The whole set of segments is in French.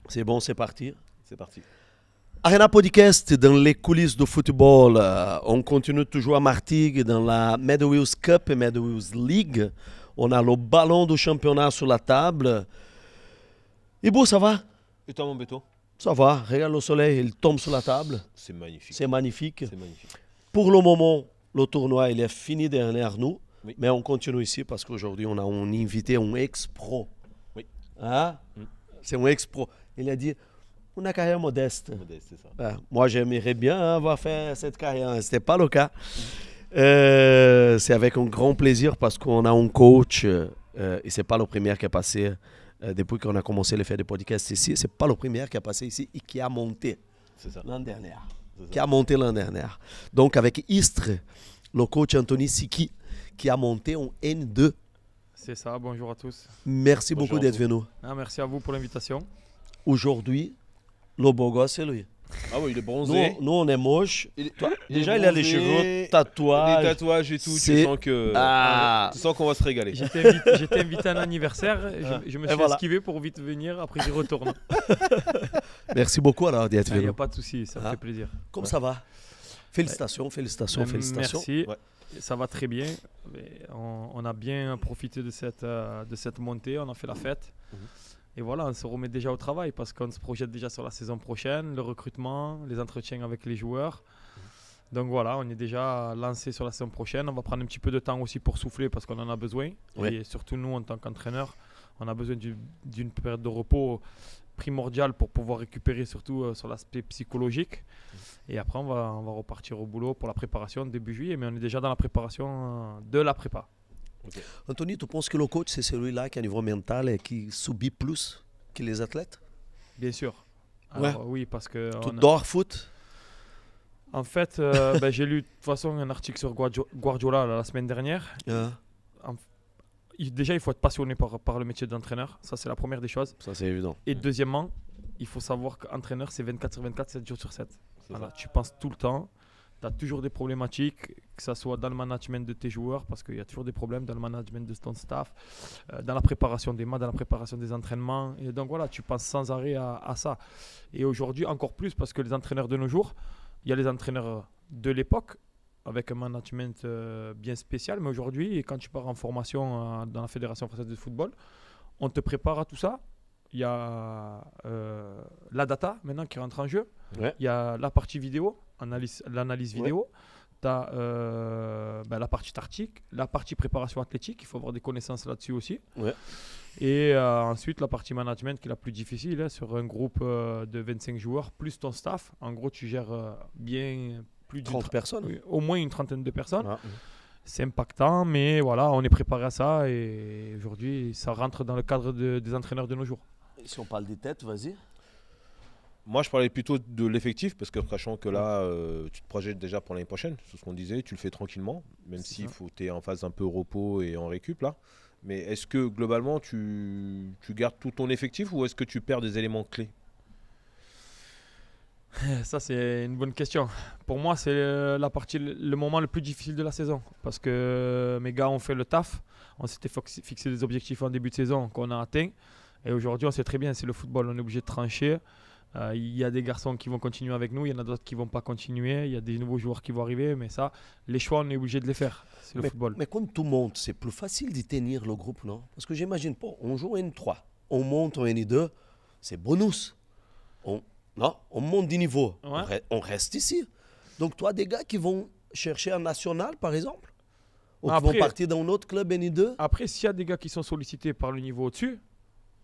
C'est bon, c'est parti. C'est parti. Arena Podcast dans les coulisses du football. On continue toujours à Martigues dans la Meadows Cup et Meadows League. On a le ballon du championnat sur la table. Ibo, ça va? Et toi, mon béton? Ça va. Regarde le soleil, il tombe sur la table. C'est magnifique. C'est magnifique. C'est magnifique. Pour le moment, le tournoi il est fini derrière nous. Oui. Mais on continue ici parce qu'aujourd'hui, on a un invité, un ex-pro. Oui. Hein? C'est un ex-pro. Il a dit, une carrière modeste. Modeste, c'est ça. Moi, j'aimerais bien avoir fait cette carrière. Ce n'était pas le cas. C'est avec un grand plaisir parce qu'on a un coach, et ce n'est pas le premier qui est passé depuis qu'on a commencé à faire des podcasts ici. Ce n'est pas le premier qui est passé ici et qui a monté l'an dernier. Qui a monté l'an dernier. Donc, avec Istres, le coach Anthony Siki, qui a monté un N2. C'est ça, bonjour à tous. Merci Bonjour beaucoup à d'être vous. venu. Merci à vous pour l'invitation. Aujourd'hui, le beau gosse, c'est lui. Ah oui, il est bronzé. Nous, on est moche. Déjà, il a les bronzé, cheveux, tatouages. Les tatouages et tout. Tu C'est- sens que. Ah. Tu sens qu'on va se régaler. J'étais invité à un anniversaire, je me suis voilà. esquivé pour vite venir, après j'y retourne. Merci beaucoup alors d'être Il n'y venu. a pas de souci, ça me Ah. fait plaisir. Comme ça va? Félicitations. Merci, Ouais. ça va très bien. Mais on a bien profité de cette montée, on a fait la fête. Et voilà, on se remet déjà au travail parce qu'on se projette déjà sur la saison prochaine, le recrutement, les entretiens avec les joueurs. Donc voilà, on est déjà lancé sur la saison prochaine. On va prendre un petit peu de temps aussi pour souffler parce qu'on en a besoin. Ouais. Et surtout nous, en tant qu'entraîneur, on a besoin d'une période de repos primordiale pour pouvoir récupérer surtout sur l'aspect psychologique. Et après, on va repartir au boulot pour la préparation début juillet. Mais on est déjà dans la préparation de la prépa. Anthony, tu penses que le coach, c'est celui-là qui, à niveau mental, et qui subit plus que les athlètes? Bien sûr. Ouais. Alors, oui, parce que Tu dors foot? en fait, j'ai lu de toute façon un article sur Guardiola la semaine dernière. Hein? Déjà, il faut être passionné par le métier d'entraîneur. Ça, c'est la première des choses. Ça, c'est évident. Et deuxièmement, il faut savoir qu'entraîneur, c'est 24 sur 24, 7 jours sur 7. C'est Voilà, ça. tu penses tout le temps. Tu as toujours des problématiques, que ce soit dans le management de tes joueurs, parce qu'il y a toujours des problèmes dans le management de ton staff, dans la préparation des matchs, dans la préparation des entraînements. Et donc voilà, tu penses sans arrêt à ça. Et aujourd'hui, encore plus, parce que les entraîneurs de nos jours, il y a les entraîneurs de l'époque, avec un management bien spécial. Mais aujourd'hui, quand tu pars en formation dans la Fédération française de football, on te prépare à tout ça. Il y a la data maintenant qui rentre en jeu. Ouais. Il y a la partie vidéo, l'analyse vidéo. Tu as la partie tactique, la partie préparation athlétique. Il faut avoir des connaissances là-dessus aussi. Ouais. Et ensuite, la partie management qui est la plus difficile, hein, sur un groupe de 25 joueurs, plus ton staff. En gros, tu gères bien plus d'une 30 personnes? oui, au moins une trentaine de personnes. Ah. C'est impactant, mais voilà, on est préparé à ça et aujourd'hui, ça rentre dans le cadre des entraîneurs de nos jours. Si on parle des têtes, vas-y. Moi, je parlais plutôt de l'effectif parce que, sachant que là, tu te projettes déjà pour l'année prochaine. C'est ce qu'on disait. Tu le fais tranquillement, même C'est s'il ça. faut t'es en phase un peu repos et en récup là. Mais est-ce que globalement, tu gardes tout ton effectif ou est-ce que tu perds des éléments clés? Ça, c'est une bonne question. Pour moi, c'est le moment le plus difficile de la saison parce que mes gars ont fait le taf. On s'était fixé des objectifs en début de saison qu'on a atteints. Et aujourd'hui, on sait très bien, c'est le football, on est obligé de trancher. Il y a des garçons qui vont continuer avec nous, il y en a d'autres qui ne vont pas continuer. Il y a des nouveaux joueurs qui vont arriver, mais ça, les choix, on est obligé de les faire. C'est le football. Mais quand tout monte, c'est plus facile de tenir le groupe, non? Parce que j'imagine pas, on joue N3, on monte en N2, c'est bonus. On monte du niveau, Ouais. on reste ici. Donc toi, des gars qui vont chercher un national, par exemple, ou qui Après- vont partir dans un autre club N2. Après, s'il y a des gars qui sont sollicités par le niveau au-dessus,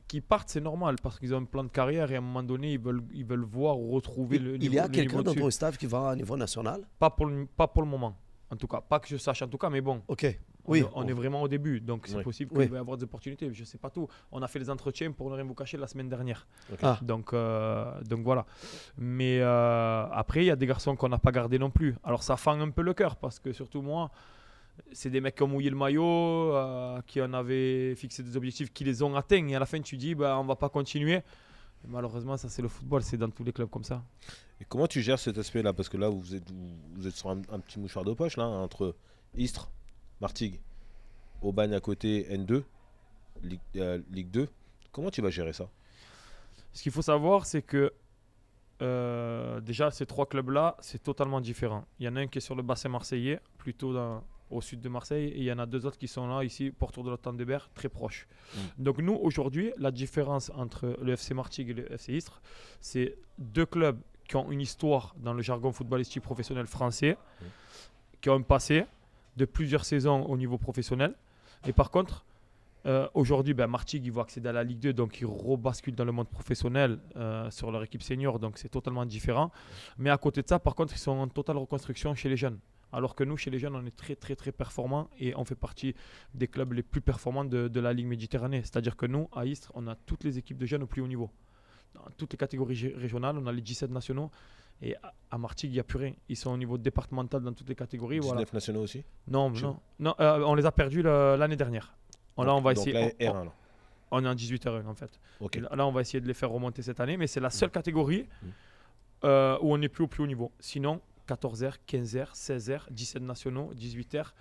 qui partent, c'est normal parce qu'ils ont un plan de carrière et à un moment donné, ils veulent voir ou retrouver le niveau. Il y a le quelqu'un niveau dans au-dessus. ton staff qui va au niveau national? Pas pour le moment, en tout cas. Pas que je sache, en tout cas, mais bon. Ok. On, Oui. est, on est vraiment au début, donc c'est Oui. possible Oui. qu'il va y avoir des opportunités. Je ne sais pas tout. On a fait les entretiens pour ne rien vous cacher la semaine dernière. Ah. Donc voilà. Mais après, il y a des garçons qu'on n'a pas gardés non plus. Alors ça fend un peu le cœur parce que surtout moi, c'est des mecs qui ont mouillé le maillot, qui en avaient fixé des objectifs, qui les ont atteints. Et à la fin, tu dis, on ne va pas continuer. Et malheureusement, ça c'est le football, c'est dans tous les clubs comme ça. Et comment tu gères cet aspect-là? Parce que là, vous êtes sur un petit mouchoir de poche là, entre Istres, Martigues, Aubagne à côté, N2, Ligue 2. Comment tu vas gérer ça? Ce qu'il faut savoir, c'est que déjà, ces 3 clubs-là, c'est totalement différent. Il y en a un qui est sur le bassin marseillais, plutôt au sud de Marseille, et il y en a 2 autres qui sont là, ici, Portour de l'Ottan-de-Berre, très proches. Donc nous, aujourd'hui, la différence entre le FC Martigues et le FC Istres, c'est 2 clubs qui ont une histoire dans le jargon footballistique professionnel français, qui ont un passé de plusieurs saisons au niveau professionnel. Et par contre, aujourd'hui, Martigues, ils vont accéder à la Ligue 2, donc ils rebasculent dans le monde professionnel sur leur équipe senior, donc c'est totalement différent. Mais à côté de ça, par contre, ils sont en totale reconstruction chez les jeunes. Alors que nous, chez les jeunes, on est très, très, très performants et on fait partie des clubs les plus performants de la Ligue Méditerranée. C'est-à-dire que nous, à Istres, on a toutes les équipes de jeunes au plus haut niveau. Dans toutes les catégories régionales, on a les 17 nationaux. Et à Martigues, il n'y a plus rien. Ils sont au niveau départemental dans toutes les catégories. 19 nationaux aussi? Non, on les a perdus l'année dernière. Là, on va essayer. Donc là, R1, là. On est en 18 R1 en fait. Okay. Là, on va essayer de les faire remonter cette année, mais c'est la seule catégorie où on n'est plus au plus haut niveau. Sinon, 14R, 15R, 16R, 17 nationaux, 18R.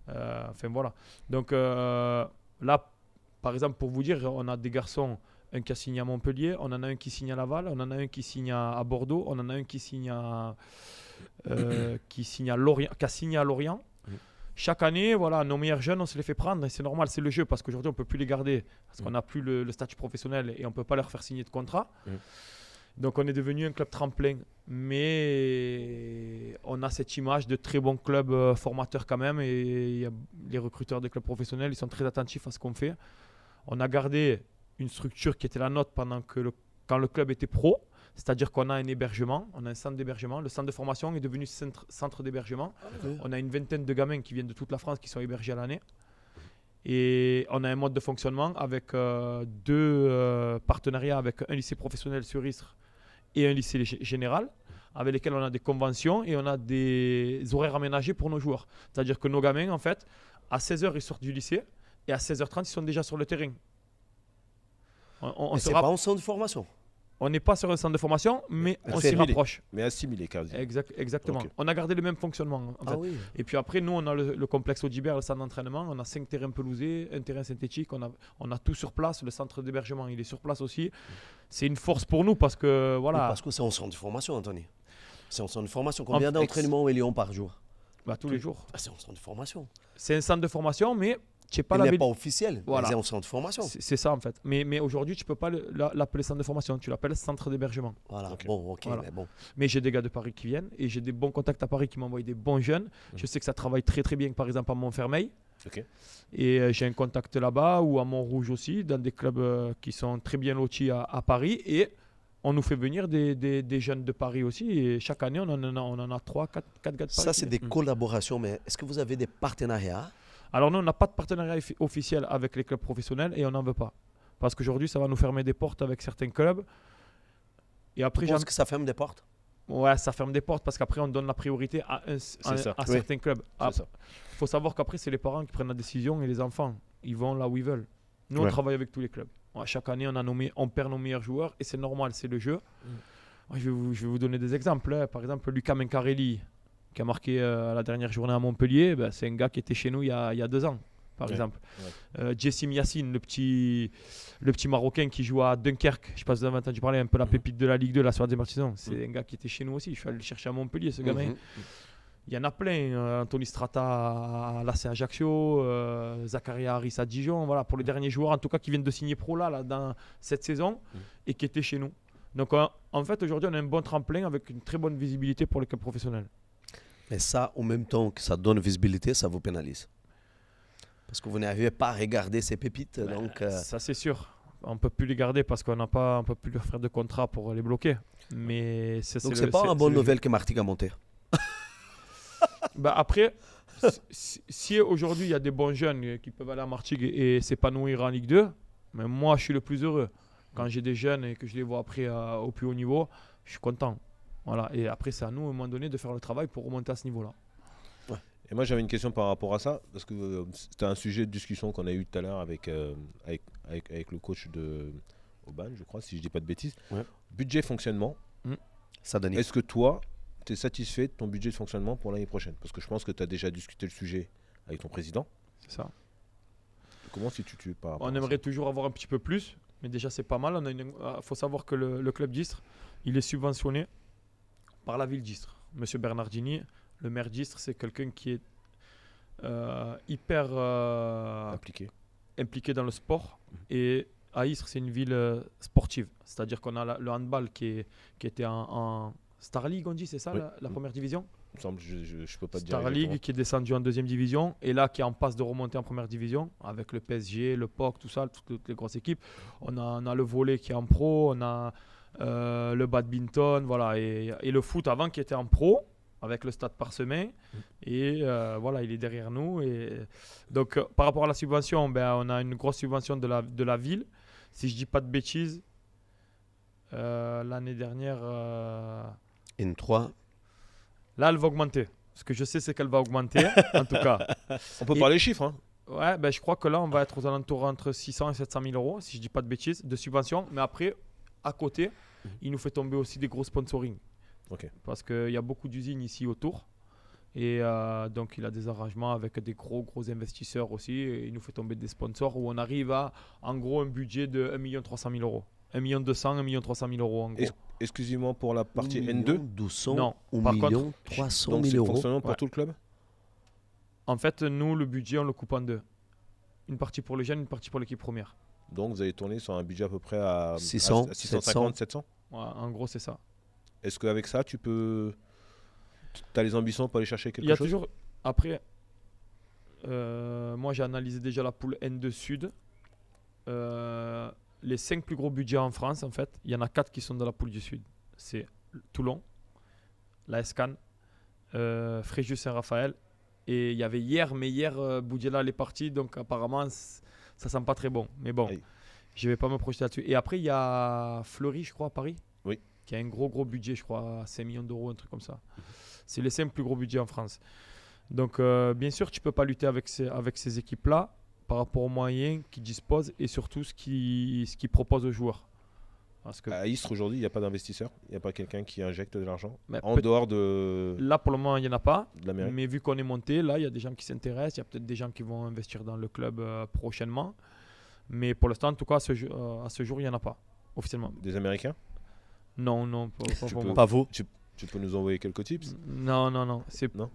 Enfin voilà. Donc là, par exemple, pour vous dire, on a des garçons, un qui a signé à Montpellier, on en a un qui signe à Laval, on en a un qui signe à Bordeaux, on en a un qui signe à Lorient. Chaque année, voilà, nos meilleurs jeunes, on se les fait prendre et c'est normal, c'est le jeu parce qu'aujourd'hui, on ne peut plus les garder parce qu'on n'a plus le statut professionnel et on ne peut pas leur faire signer de contrat. Donc, on est devenu un club tremplin. Mais on a cette image de très bon club formateur quand même et les recruteurs des clubs professionnels, ils sont très attentifs à ce qu'on fait. On a gardé une structure qui était la nôtre quand le club était pro. C'est-à-dire qu'on a un hébergement, on a un centre d'hébergement. Le centre de formation est devenu centre d'hébergement. On a une vingtaine de gamins qui viennent de toute la France qui sont hébergés à l'année. Et on a un mode de fonctionnement avec 2 partenariats avec un lycée professionnel sur Istres et un lycée général, avec lesquels on a des conventions et on a des horaires aménagés pour nos joueurs. C'est-à-dire que nos gamins, en fait, à 16h, ils sortent du lycée et à 16h30, ils sont déjà sur le terrain. C'est pas en centre de formation? On n'est pas sur un centre de formation, mais on s'y rapproche. Mais assimilé, quasi. Exactement. Okay. On a gardé le même fonctionnement. En fait. Oui. Et puis après, nous, on a le complexe Audibert, le centre d'entraînement. On a 5 terrains pelousés, un terrain synthétique. On a tout sur place. Le centre d'hébergement, il est sur place aussi. C'est une force pour nous parce que, voilà. Oui, parce que c'est en centre de formation, Anthony. C'est en centre de formation. Combien d'entraînements au Lyon par jour? Tous les jours. C'est en centre de formation. C'est un centre de formation, mais il n'est pas officiel, voilà. C'est en centre de formation. C'est ça en fait. Mais aujourd'hui, tu ne peux pas l'appeler centre de formation, tu l'appelles centre d'hébergement. Voilà, Voilà. Mais bon. Mais j'ai des gars de Paris qui viennent et j'ai des bons contacts à Paris qui m'envoient des bons jeunes. Je sais que ça travaille très très bien, par exemple à Montfermeil. Et j'ai un contact là-bas ou à Montrouge aussi, dans des clubs qui sont très bien lotis à Paris. Et on nous fait venir des jeunes de Paris aussi. Et chaque année, on en a 3, 4 gars de Paris. Ça, c'est des collaborations, mais est-ce que vous avez des partenariats? Alors nous, on n'a pas de partenariat officiel avec les clubs professionnels et on n'en veut pas. Parce qu'aujourd'hui, ça va nous fermer des portes avec certains clubs. Et après, tu penses que ça ferme des portes? Ouais, ça ferme des portes parce qu'après, on donne la priorité à certains clubs. Il faut savoir qu'après, c'est les parents qui prennent la décision et les enfants, ils vont là où ils veulent. Nous, on travaille avec tous les clubs. Chaque année, on perd nos meilleurs joueurs et c'est normal, c'est le jeu. Je vais vous donner des exemples. Par exemple, Lucas Mencarelli, qui a marqué la dernière journée à Montpellier, c'est un gars qui était chez nous il y a 2 ans, par exemple. Jessim Yassine, le petit Marocain qui joue à Dunkerque, je ne sais pas si vous avez entendu parler, un peu la pépite de la Ligue 2, la soirée des Martisans. C'est un gars qui était chez nous aussi, je suis allé le chercher à Montpellier, ce gamin. Il y en a plein, Anthony Strata à l'AC Ajaccio, Zakaria Harris à Dijon, voilà, pour les derniers joueurs en tout cas qui viennent de signer pro là dans cette saison et qui étaient chez nous. Donc en fait aujourd'hui on a un bon tremplin avec une très bonne visibilité pour les clubs professionnels. Mais ça, en même temps que ça donne visibilité, ça vous pénalise. Parce que vous n'arrivez pas à regarder ces pépites. Donc, ça, c'est sûr. On ne peut plus les garder parce qu'on ne peut plus leur faire de contrat pour les bloquer. Mais donc, ce n'est pas une bonne nouvelle que Martigues a monté. Après, si aujourd'hui, il y a des bons jeunes qui peuvent aller à Martigues et s'épanouir en Ligue 2, mais moi, je suis le plus heureux. Quand j'ai des jeunes et que je les vois après au plus haut niveau, je suis content. Voilà. Et après, c'est à nous, à un moment donné, de faire le travail pour remonter à ce niveau-là. Et moi, j'avais une question par rapport à ça, parce que c'était un sujet de discussion qu'on a eu tout à l'heure avec le coach de Auban, je crois, si je ne dis pas de bêtises. Budget fonctionnement. Ça donne. Est-ce que toi, tu es satisfait de ton budget de fonctionnement pour l'année prochaine? Parce que je pense que tu as déjà discuté le sujet avec ton président. C'est ça. Comment situes-tu par rapport On aimerait toujours avoir un petit peu plus. Mais déjà, c'est pas mal. Il faut savoir que le club d'Istres, il est subventionné par la ville d'Istres. Monsieur Bernardini, le maire d'Istres, c'est quelqu'un qui est hyper impliqué dans le sport. Et à Istres, c'est une ville sportive. C'est-à-dire qu'on a le handball qui était en Star League, on dit, c'est ça, la première division? Il me semble, je peux pas te dire. Star League qui est descendu en deuxième division et là qui est en passe de remonter en première division avec le PSG, le POC, tout ça, toutes les grosses équipes. On a le volley qui est en pro, on a le badminton, voilà, et le foot avant qui était en pro avec le Stade Parsemé et voilà, il est derrière nous. Et donc par rapport à la subvention, on a une grosse subvention de la ville. Si je dis pas de bêtises, l'année dernière, Une 3. là, elle va augmenter. Ce que je sais, c'est qu'elle va augmenter, en tout cas. On peut parler chiffres. Hein. Ouais, je crois que là, on va être aux alentours entre 600 et 700 000 euros, si je dis pas de bêtises, de subvention. Mais après, à côté, il nous fait tomber aussi des gros sponsoring. Ok. Parce qu'il y a beaucoup d'usines ici autour. Et donc, il a des arrangements avec des gros investisseurs aussi. Et il nous fait tomber des sponsors où on arrive à, en gros, un budget de 1 300 000 euros. 1 200 000, 1 300 000 euros, en gros. Exclusivement pour la partie N2 Non, 1 par million contre, 300 Donc 000 c'est euros. fonctionnant pour Ouais. tout le club. En fait, nous, le budget, on le coupe en deux. Une partie pour les jeunes, une partie pour l'équipe première. Donc vous allez tourner sur un budget à peu près à 600, 650, 700. Ouais, en gros, c'est ça. Est-ce qu'avec ça, tu as les ambitions pour aller chercher Il quelque y a chose? toujours. Après, moi, j'ai analysé déjà la poule N2 Sud. Les 5 plus gros budgets en France, en fait, il y en a 4 qui sont dans la poule du Sud. C'est Toulon, la SCAN, Fréjus Saint-Raphaël. Et il y avait hier, mais hier, Boudjela est parti, donc apparemment, ça sent pas très bon. Mais bon, Oui. je vais pas me projeter là-dessus. Et après, il y a Fleury, je crois, à Paris. Oui. Qui a un gros budget, je crois, 5 millions d'euros, un truc comme ça. C'est les 5 plus gros budgets en France. Donc, bien sûr, tu peux pas lutter avec ces équipes-là par rapport aux moyens qu'ils disposent et surtout ce qu'ils proposent aux joueurs. Parce que À Istres aujourd'hui, il n'y a pas d'investisseur. Il n'y a pas quelqu'un qui injecte de l'argent. Mais En dehors de là, pour le moment, il n'y en a pas. la mairie. Mais vu qu'on est monté, là, il y a des gens qui s'intéressent. Il y a peut-être des gens qui vont investir dans le club prochainement. Mais pour l'instant, en tout cas, à ce jour, il n'y en a pas, officiellement. Des Américains. Non, pas Tu pour peux- moi. Pas vous. Tu peux nous envoyer quelques tips. Non. C'est Non.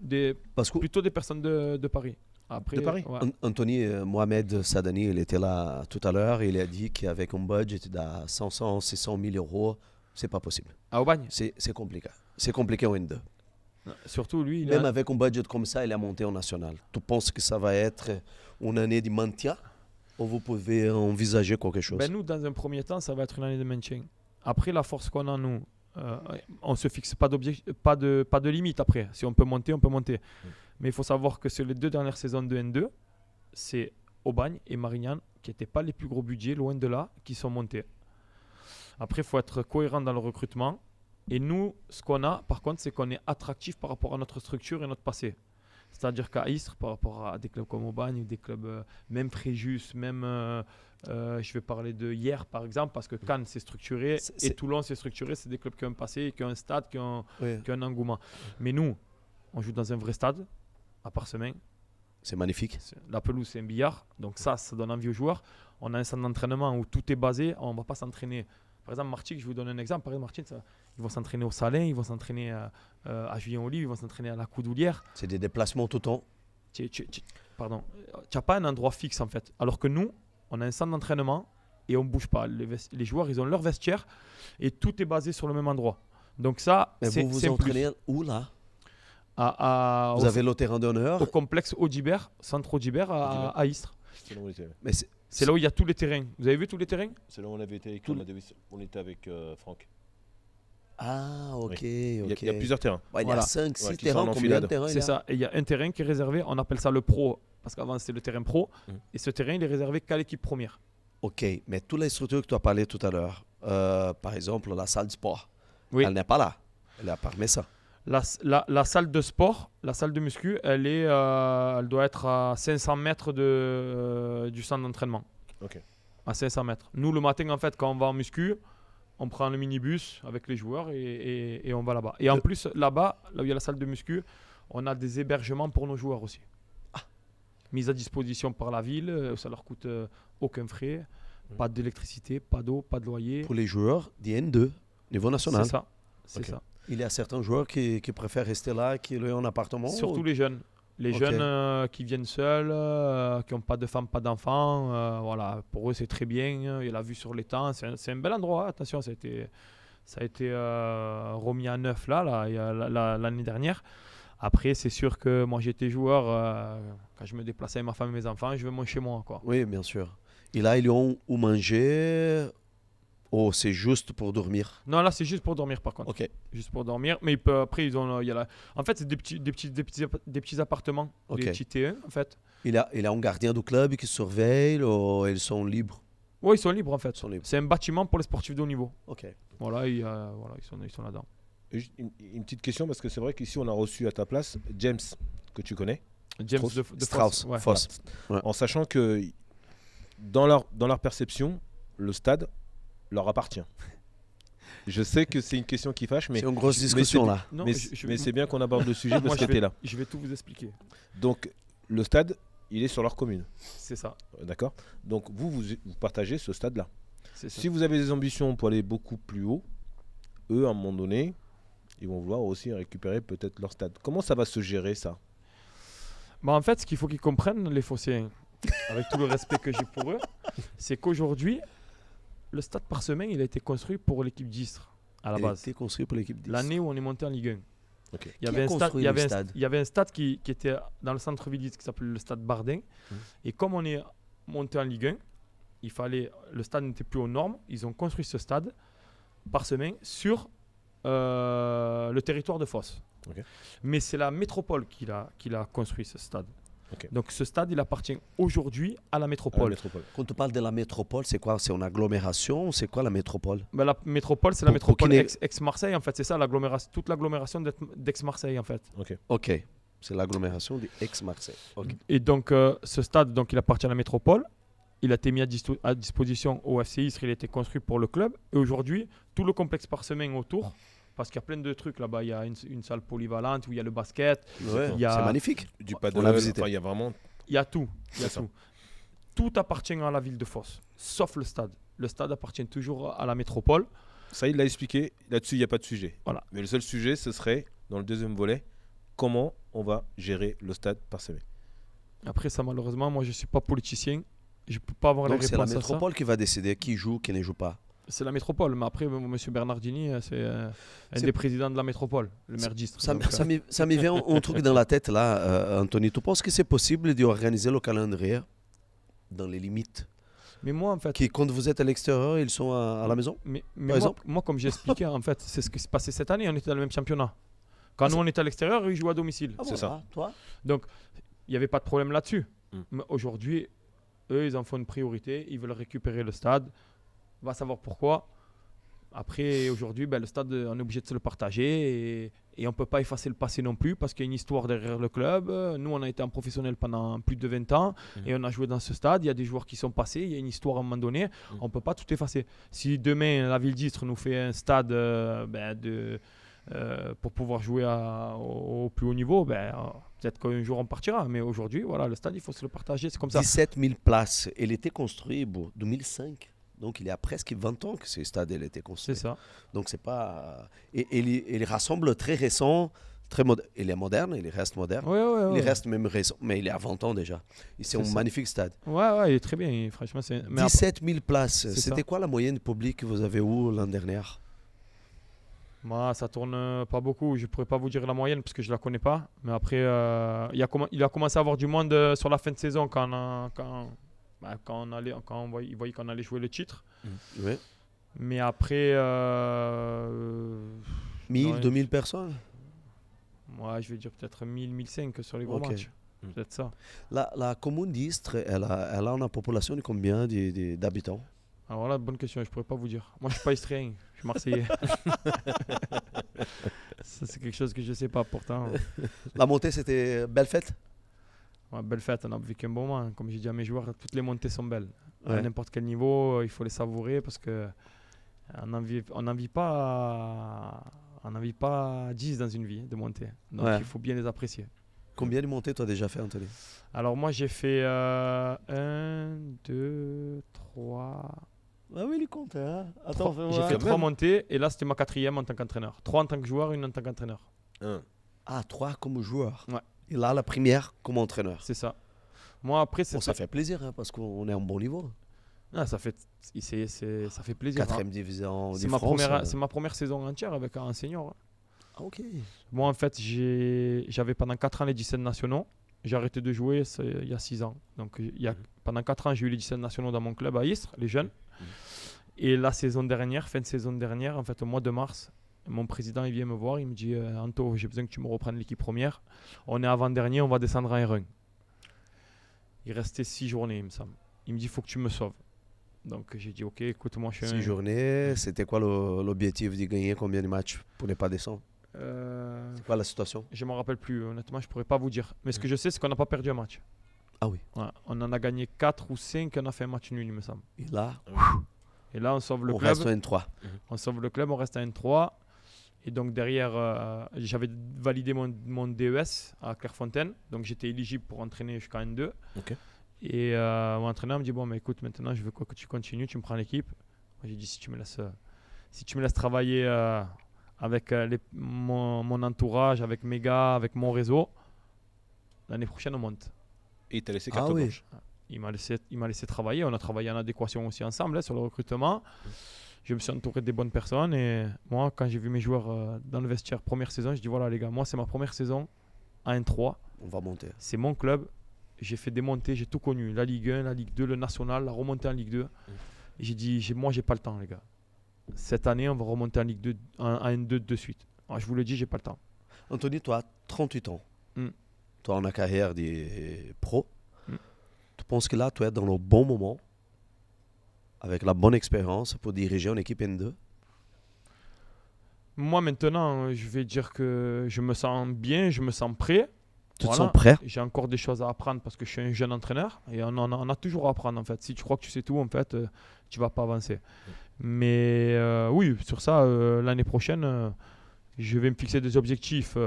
Parce que plutôt des personnes de Paris. Après, De Paris ouais. Anthony Mohamed Sadani, il était là tout à l'heure. Il a dit qu'avec un budget de 500, 600 000 euros, c'est pas possible. À Aubagne. C'est compliqué. C'est compliqué en N2. Surtout lui, Même avec un budget comme ça, il a monté en national. Tu penses que ça va être une année de maintien ou vous pouvez envisager quelque chose? nous, dans un premier temps, ça va être une année de maintien. Après, la force qu'on a, nous, on ne se fixe pas de limite après. Si on peut monter, on peut monter. Mais il faut savoir que sur les 2 dernières saisons de N2, c'est Aubagne et Marignane qui n'étaient pas les plus gros budgets, loin de là, qui sont montés. Après, il faut être cohérent dans le recrutement. Et nous, ce qu'on a, par contre, c'est qu'on est attractif par rapport à notre structure et notre passé. C'est-à-dire qu'à Istres, par rapport à des clubs comme Aubagne, ou des clubs, même Fréjus, même, je vais parler de hier, par exemple, parce que Cannes, c'est structuré, et Toulon, c'est structuré. C'est des clubs qui ont un passé, qui ont un stade, qui ont un engouement. Mais nous, on joue dans un vrai stade, à Parsemé. C'est magnifique. La pelouse, c'est un billard. Donc ça donne envie aux joueurs. On a un centre d'entraînement où tout est basé. On ne va pas s'entraîner. Par exemple, Martigues, je vous donne un exemple. Par exemple, Martigues, ils vont s'entraîner au Salin, ils vont s'entraîner à Juillet-en-Olive, ils vont s'entraîner à la Coudoulière. C'est des déplacements tout le temps. Pardon. Tu n'as pas un endroit fixe, en fait. Alors que nous, on a un centre d'entraînement et on ne bouge pas. Les joueurs, ils ont leur vestiaire et tout est basé sur le même endroit. Donc ça, Mais c'est vous vous un plus. entraînez où là? Vous Vous avez le terrain d'honneur. au complexe Audibert, centre Audibert à Istres. C'est là où on était. Mais C'est là où il y a tous les terrains. Vous avez vu tous les terrains? C'est là où on avait été avec on était avec Franck. Ah, ok, Il ok. y a plusieurs terrains. Ouais, il y Voilà. a 5, 6 Ouais, qui terrains. sont en Combien de enfilade. terrains il y C'est a? ça. Et il y a un terrain qui est réservé, on appelle ça le pro, parce qu'avant c'était le terrain pro. Et ce terrain, il est réservé qu'à l'équipe première. Ok, mais toutes les structures que tu as parlé tout à l'heure, par exemple la salle de sport, Oui. elle n'est pas là. Elle est à Parmessa. La salle de sport, la salle de muscu, elle doit être à 500 mètres du centre d'entraînement. Ok. À 500 mètres. Nous, le matin, en fait, quand on va en muscu, on prend le minibus avec les joueurs et on va là-bas. Et en plus, là-bas, là où il y a la salle de muscu, on a des hébergements pour nos joueurs aussi. Mis à disposition par la ville, ça leur coûte aucun frais. Pas d'électricité, pas d'eau, pas de loyer. Pour les joueurs d'IN2, niveau national. C'est ça. C'est Ok. ça. Il y a certains joueurs qui préfèrent rester là, qui ont un appartement. Surtout les jeunes. Les Ok. jeunes qui viennent seuls, qui n'ont pas de femme, pas d'enfants. Voilà, pour eux, c'est très bien. Il a vu sur les temps. C'est un bel endroit. Attention, ça a été remis à neuf l'année dernière. Après, c'est sûr que moi, j'étais joueur. Quand je me déplaçais avec ma femme et mes enfants, je veux mon chez moi, quoi. Oui, bien sûr. Et là, ils ont où manger. Oh, c'est juste pour dormir. Non, là, c'est juste pour dormir, par contre. Ok. Juste pour dormir. Mais après, en fait, c'est des petits appartements, Ok. des petits T1, en fait. Il a un gardien du club qui surveille ou ils sont libres? Oui, ils sont libres, en fait. Ils sont libres. C'est un bâtiment pour les sportifs de haut niveau. Ok. Voilà, ils sont là-dedans. Et juste une petite question, parce que c'est vrai qu'ici, on a reçu à ta place James, que tu connais, James Strauss. de Strauss. Ouais. Foss. Ouais. en sachant que dans leur perception, le stade leur appartient. Je sais que c'est une question qui fâche, mais C'est une grosse mais discussion c'est- là. Non, mais, je- mais c'est bien qu'on aborde le sujet Moi, parce que tu es là. Je vais tout vous expliquer. Donc, le stade, il est sur leur commune. C'est ça. D'accord. Donc, vous partagez ce stade-là. C'est ça. Si vous avez des ambitions pour aller beaucoup plus haut, eux, à un moment donné, ils vont vouloir aussi récupérer peut-être leur stade. Comment ça va se gérer, ça? Bah, en fait, ce qu'il faut qu'ils comprennent, les Phocéens, avec tout le respect que j'ai pour eux, c'est qu'aujourd'hui, le stade Parsemin, il a été construit pour l'équipe d'Istres, à la Il a base. été construit pour l'équipe 10. L'année où on est monté en Ligue 1. Ok. Il y Qui avait a un stade, construit le stade? il y avait un stade qui était dans le centre-ville d'Istres qui s'appelait le stade Bardin. Et comme on est monté en Ligue 1, le stade n'était plus aux normes. Ils ont construit ce stade Parsemin sur le territoire de Fosse. Ok. Mais c'est la métropole qui l'a construit, ce stade. Ok. Donc ce stade, il appartient aujourd'hui à la À la métropole. métropole. Quand on parle de la métropole, c'est quoi? C'est une agglomération? C'est quoi la métropole? Ben, la métropole, c'est la Pour métropole qu'il ait- ex-Marseille, en fait. C'est ça, l'agglomération, toute l'agglomération d'ex-Marseille, en fait. Ok. C'est l'agglomération des ex-Marseille. Ok. Et donc, ce stade, donc, il appartient à la métropole. Il a été mis à disposition au FC Istres. Il a été construit pour le club. Et aujourd'hui, tout le complexe Parsemin autour, parce qu'il y a plein de trucs là-bas. Il y a une salle polyvalente où il y a le basket. Ouais, Il y a- C'est magnifique. Du On paddle, l'a visité. enfin, il y a vraiment. Il y a tout. Il y a C'est ça. tout. Tout appartient à la ville de Fosse, sauf le stade. Le stade appartient toujours à la métropole. Ça, il l'a expliqué. Là-dessus, il n'y a pas de sujet. Voilà. Mais le seul sujet, ce serait, dans le deuxième volet, comment on va gérer le stade Parsemin. Après, ça, malheureusement, moi, je ne suis pas politicien. Je ne peux pas avoir Donc les c'est la réponses à ça. métropole qui va décider qui joue, qui ne joue pas. C'est la métropole. Mais après, M. Bernardini, c'est un C'est- des présidents de la métropole, le maire d'Istres. Ça, Donc, ça me vient un truc dans la tête là, Anthony. Tu penses que c'est possible d'organiser le calendrier dans les limites? mais moi, en fait, Qui, quand vous êtes à l'extérieur, ils sont à la maison? mais Par moi, exemple moi, comme j'ai expliqué, en fait, c'est ce qui s'est passé cette année. On était dans le même championnat. Quand nous, on était à l'extérieur, ils jouent à domicile. Ah, C'est ça. Toi? Donc, il n'y avait pas de problème là-dessus. Mm. Mais aujourd'hui, eux, ils en font une priorité. Ils veulent récupérer le stade. On va savoir pourquoi. Après, aujourd'hui, ben, le stade, on est obligé de se le partager et on ne peut pas effacer le passé non plus parce qu'il y a une histoire derrière le club. Nous, on a été en professionnel pendant plus de 20 ans et on a joué dans ce stade. Il y a des joueurs qui sont passés, il y a une histoire à un moment donné. On ne peut pas tout effacer. Si demain, la ville d'Istres nous fait un stade pour pouvoir jouer au plus haut niveau, peut-être qu'un jour on partira. Mais aujourd'hui, voilà, le stade, il faut se le partager. C'est comme ça. 17 000 places. Il était construit en 2005. Donc il y a presque 20 ans que ce stade il a été construit. C'est ça. Donc c'est pas... Et il rassemble très récent, il est moderne, il reste moderne. Ouais. Il reste même récent, mais il est à 20 ans déjà. Et c'est un ça. magnifique stade. Ouais, il est très bien. Franchement, c'est. Mais 17 000 places. C'est C'était ça. quoi la moyenne publique que vous avez eue l'an dernier? moi, ça tourne pas beaucoup. Je pourrais pas vous dire la moyenne parce que je la connais pas. Mais après, il a commencé à avoir du monde sur la fin de saison quand il voyait qu'on allait jouer le titre. Oui. Mais après, 1000, ouais. 2000 personnes? moi, je vais dire peut-être 1000, 1500 sur les gros Ok. matchs. Peut-être ça. La commune d'Istres, elle a une population de combien d'habitants? Alors là, bonne question. Je pourrais pas vous dire. Moi, je suis pas istrien. Je suis marseillais. Ça, c'est quelque chose que je sais pas pourtant. La montée, c'était belle fête? Ouais, belle fête, on a vécu un bon moment. Comme j'ai dit à mes joueurs, toutes les montées sont belles. À Ouais. n'importe quel niveau, il faut les savourer parce que on n'en vit pas 10 dans une vie de montée. Donc Ouais. il faut bien les apprécier. Combien de montées tu as déjà fait, Anthony? Alors moi j'ai fait 1, 2, 3. Ah oui, il compte. Hein? Attends, J'ai fait quand 3 même. montées et là c'était ma 4e en tant qu'entraîneur. 3 en tant que joueur, 1 en tant qu'entraîneur. Ah, 3 comme joueur. Ouais. Et là, la première comme entraîneur. C'est ça. Moi après c'est Bon, ça fait plaisir hein, parce qu'on est en bon niveau. Ah, ça fait plaisir. 4e division C'est de ma France. c'est ma première saison entière avec un senior. Ah, ok. Moi en fait j'avais pendant 4 ans les 17 nationaux. J'ai arrêté de jouer il y a 6 ans. Donc pendant 4 ans j'ai eu les 17 nationaux dans mon club à Istres, les jeunes. Et la saison dernière, fin de saison dernière, en fait au mois de mars, mon président il vient me voir, il me dit Anto, j'ai besoin que tu me reprennes l'équipe première. On est avant-dernier, on va descendre en R1. Il restait 6 journées, il me semble. Il me dit, il faut que tu me sauves. Donc j'ai dit, ok, écoute, moi je suis 6 journées, c'était quoi l'objectif de gagner combien de matchs pour ne pas descendre? C'est quoi la situation? Je ne me rappelle plus, honnêtement, je ne pourrais pas vous dire. Mais ce que je sais, c'est qu'on n'a pas perdu un match. Ah oui. Ouais, on en a gagné 4 ou 5, on a fait un match nul, il me semble. Et là, on sauve le on club. reste à N3. On sauve le club, on reste à N3. Et donc derrière, j'avais validé mon DES à Clairefontaine. Donc j'étais éligible pour entraîner jusqu'à N2. Ok. Et mon entraîneur me dit, bon, mais écoute, maintenant, je veux que tu continues, tu me prends l'équipe. Moi, j'ai dit, si tu me laisses travailler avec mon entourage, avec mes gars, avec mon réseau, l'année prochaine, on monte. Et il t'a laissé carte blanche. Il m'a laissé travailler. On a travaillé en adéquation aussi ensemble hein, sur le recrutement. Je me suis entouré des bonnes personnes. Et moi, quand j'ai vu mes joueurs dans le vestiaire première saison, je dis, voilà les gars, moi, c'est ma première saison à N3. On va monter. C'est mon club. J'ai fait des montées, j'ai tout connu. La Ligue 1, la Ligue 2, le National, la remontée en Ligue 2. Et j'ai dit, moi, j'ai pas le temps, les gars. Cette année, on va remonter en Ligue 2, en N2 de suite. Alors, je vous le dis, j'ai pas le temps. Anthony, toi, 38 ans. Toi, en la carrière des pros. Tu penses que là, tu es dans le bon moment, avec la bonne expérience pour diriger une équipe N2? Moi, maintenant, je vais dire que je me sens bien, je me sens prêt. Tu te sens prêt? J'ai encore des choses à apprendre parce que je suis un jeune entraîneur et on a toujours à apprendre en fait. Si tu crois que tu sais tout, en fait, tu vas pas avancer. Mais oui, sur ça, l'année prochaine, je vais me fixer des objectifs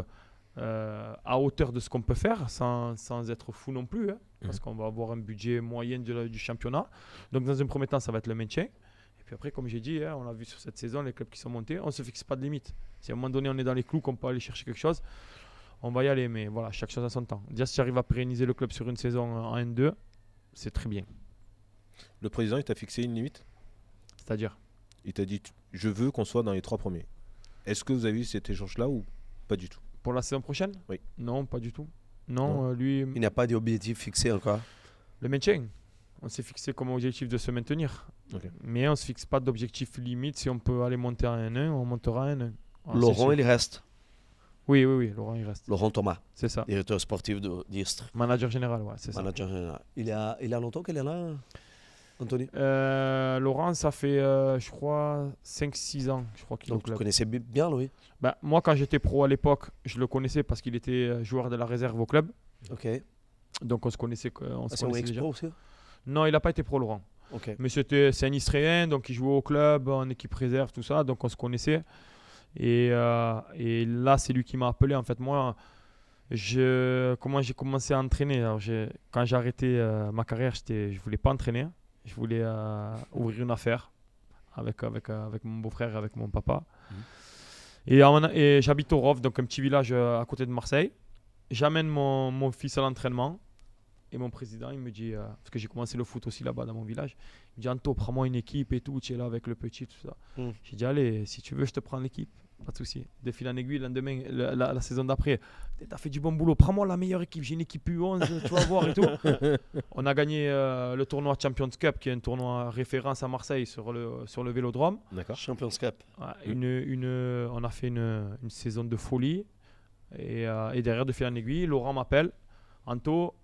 à hauteur de ce qu'on peut faire sans être fou non plus. Hein, parce qu'on va avoir un budget moyen du championnat. Donc dans un premier temps, ça va être le maintien. Et puis après, comme j'ai dit, hein, on l'a vu sur cette saison, les clubs qui sont montés, on ne se fixe pas de limite. Si à un moment donné, on est dans les clous, qu'on peut aller chercher quelque chose, on va y aller. Mais voilà, chaque chose a son temps. Déjà, si tu arrives à pérenniser le club sur une saison en N2, c'est très bien. Le président, il t'a fixé une limite? C'est-à-dire? Il t'a dit, je veux qu'on soit dans les 3 premiers. Est-ce que vous avez eu cet échange-là ou pas du tout? Pour la saison prochaine? Oui. Non, pas du tout. Non. Lui... Il n'y a pas d'objectif fixé encore? Le maintien. On s'est fixé comme objectif de se maintenir. Okay. Mais on ne se fixe pas d'objectif limite. Si on peut aller monter en N1, on montera en N1. Alors, Laurent, il reste? Oui, Laurent, il reste. Laurent Thomas. C'est ça. Directeur sportif d'Istres. Manager général, ouais, c'est ça. Manager général. Il y a longtemps qu'elle est là, Anthony? Laurent, ça fait, je crois, 5-6 ans. Je crois qu'il Donc, tu connaissais bien, Louis? Ben, moi, quand j'étais pro à l'époque, je le connaissais parce qu'il était joueur de la réserve au club. Ok. Donc, on se connaissait, c'est un ex-pro aussi? Non, il n'a pas été pro, Laurent. Okay. Mais c'est un Israélien, donc il jouait au club, en équipe réserve, tout ça. Donc, on se connaissait. Et là, c'est lui qui m'a appelé. En fait, moi, comment j'ai commencé à entraîner? Alors, quand j'ai arrêté ma carrière, je ne voulais pas entraîner. Je voulais ouvrir une affaire avec mon beau-frère, avec mon papa. Et j'habite au Rove, donc un petit village à côté de Marseille. J'amène mon fils à l'entraînement. Et mon président, il me dit, parce que j'ai commencé le foot aussi là-bas dans mon village, il me dit, Anto, prends-moi une équipe et tout, tu es là avec le petit, tout ça. J'ai dit, allez, si tu veux, je te prends l'équipe, pas de souci. De fil en aiguille, le lendemain, la saison d'après, t'as fait du bon boulot, prends-moi la meilleure équipe, j'ai une équipe U11, tu vas voir et tout. On a gagné le tournoi Champions Cup, qui est un tournoi référence à Marseille sur le Vélodrome. D'accord. Champions Cup. Ouais, on a fait une saison de folie. Et derrière, de fil en aiguille, Laurent m'appelle, Anto,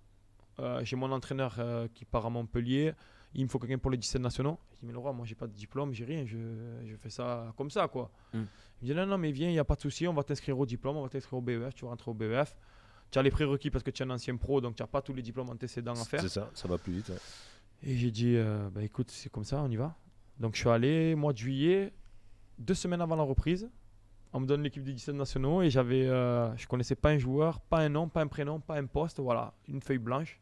j'ai mon entraîneur qui part à Montpellier, il me faut quelqu'un pour les 17 nationaux. Je dis, mais Laurent, moi j'ai pas de diplôme, j'ai rien, je fais ça comme ça quoi. Il me dit, non, mais viens, il n'y a pas de souci, on va t'inscrire au diplôme, on va t'inscrire au BEF, tu vas rentrer au BEF. Tu as les prérequis parce que tu es un ancien pro, donc tu n'as pas tous les diplômes antécédents à faire. C'est ça va plus vite. Ouais. Et j'ai dit, bah, écoute, c'est comme ça, on y va. Donc je suis allé, mois de juillet, 2 semaines avant la reprise, On me donne l'équipe des 17 nationaux et je connaissais pas un joueur, pas un nom, pas un prénom, pas un poste. Voilà, une feuille blanche.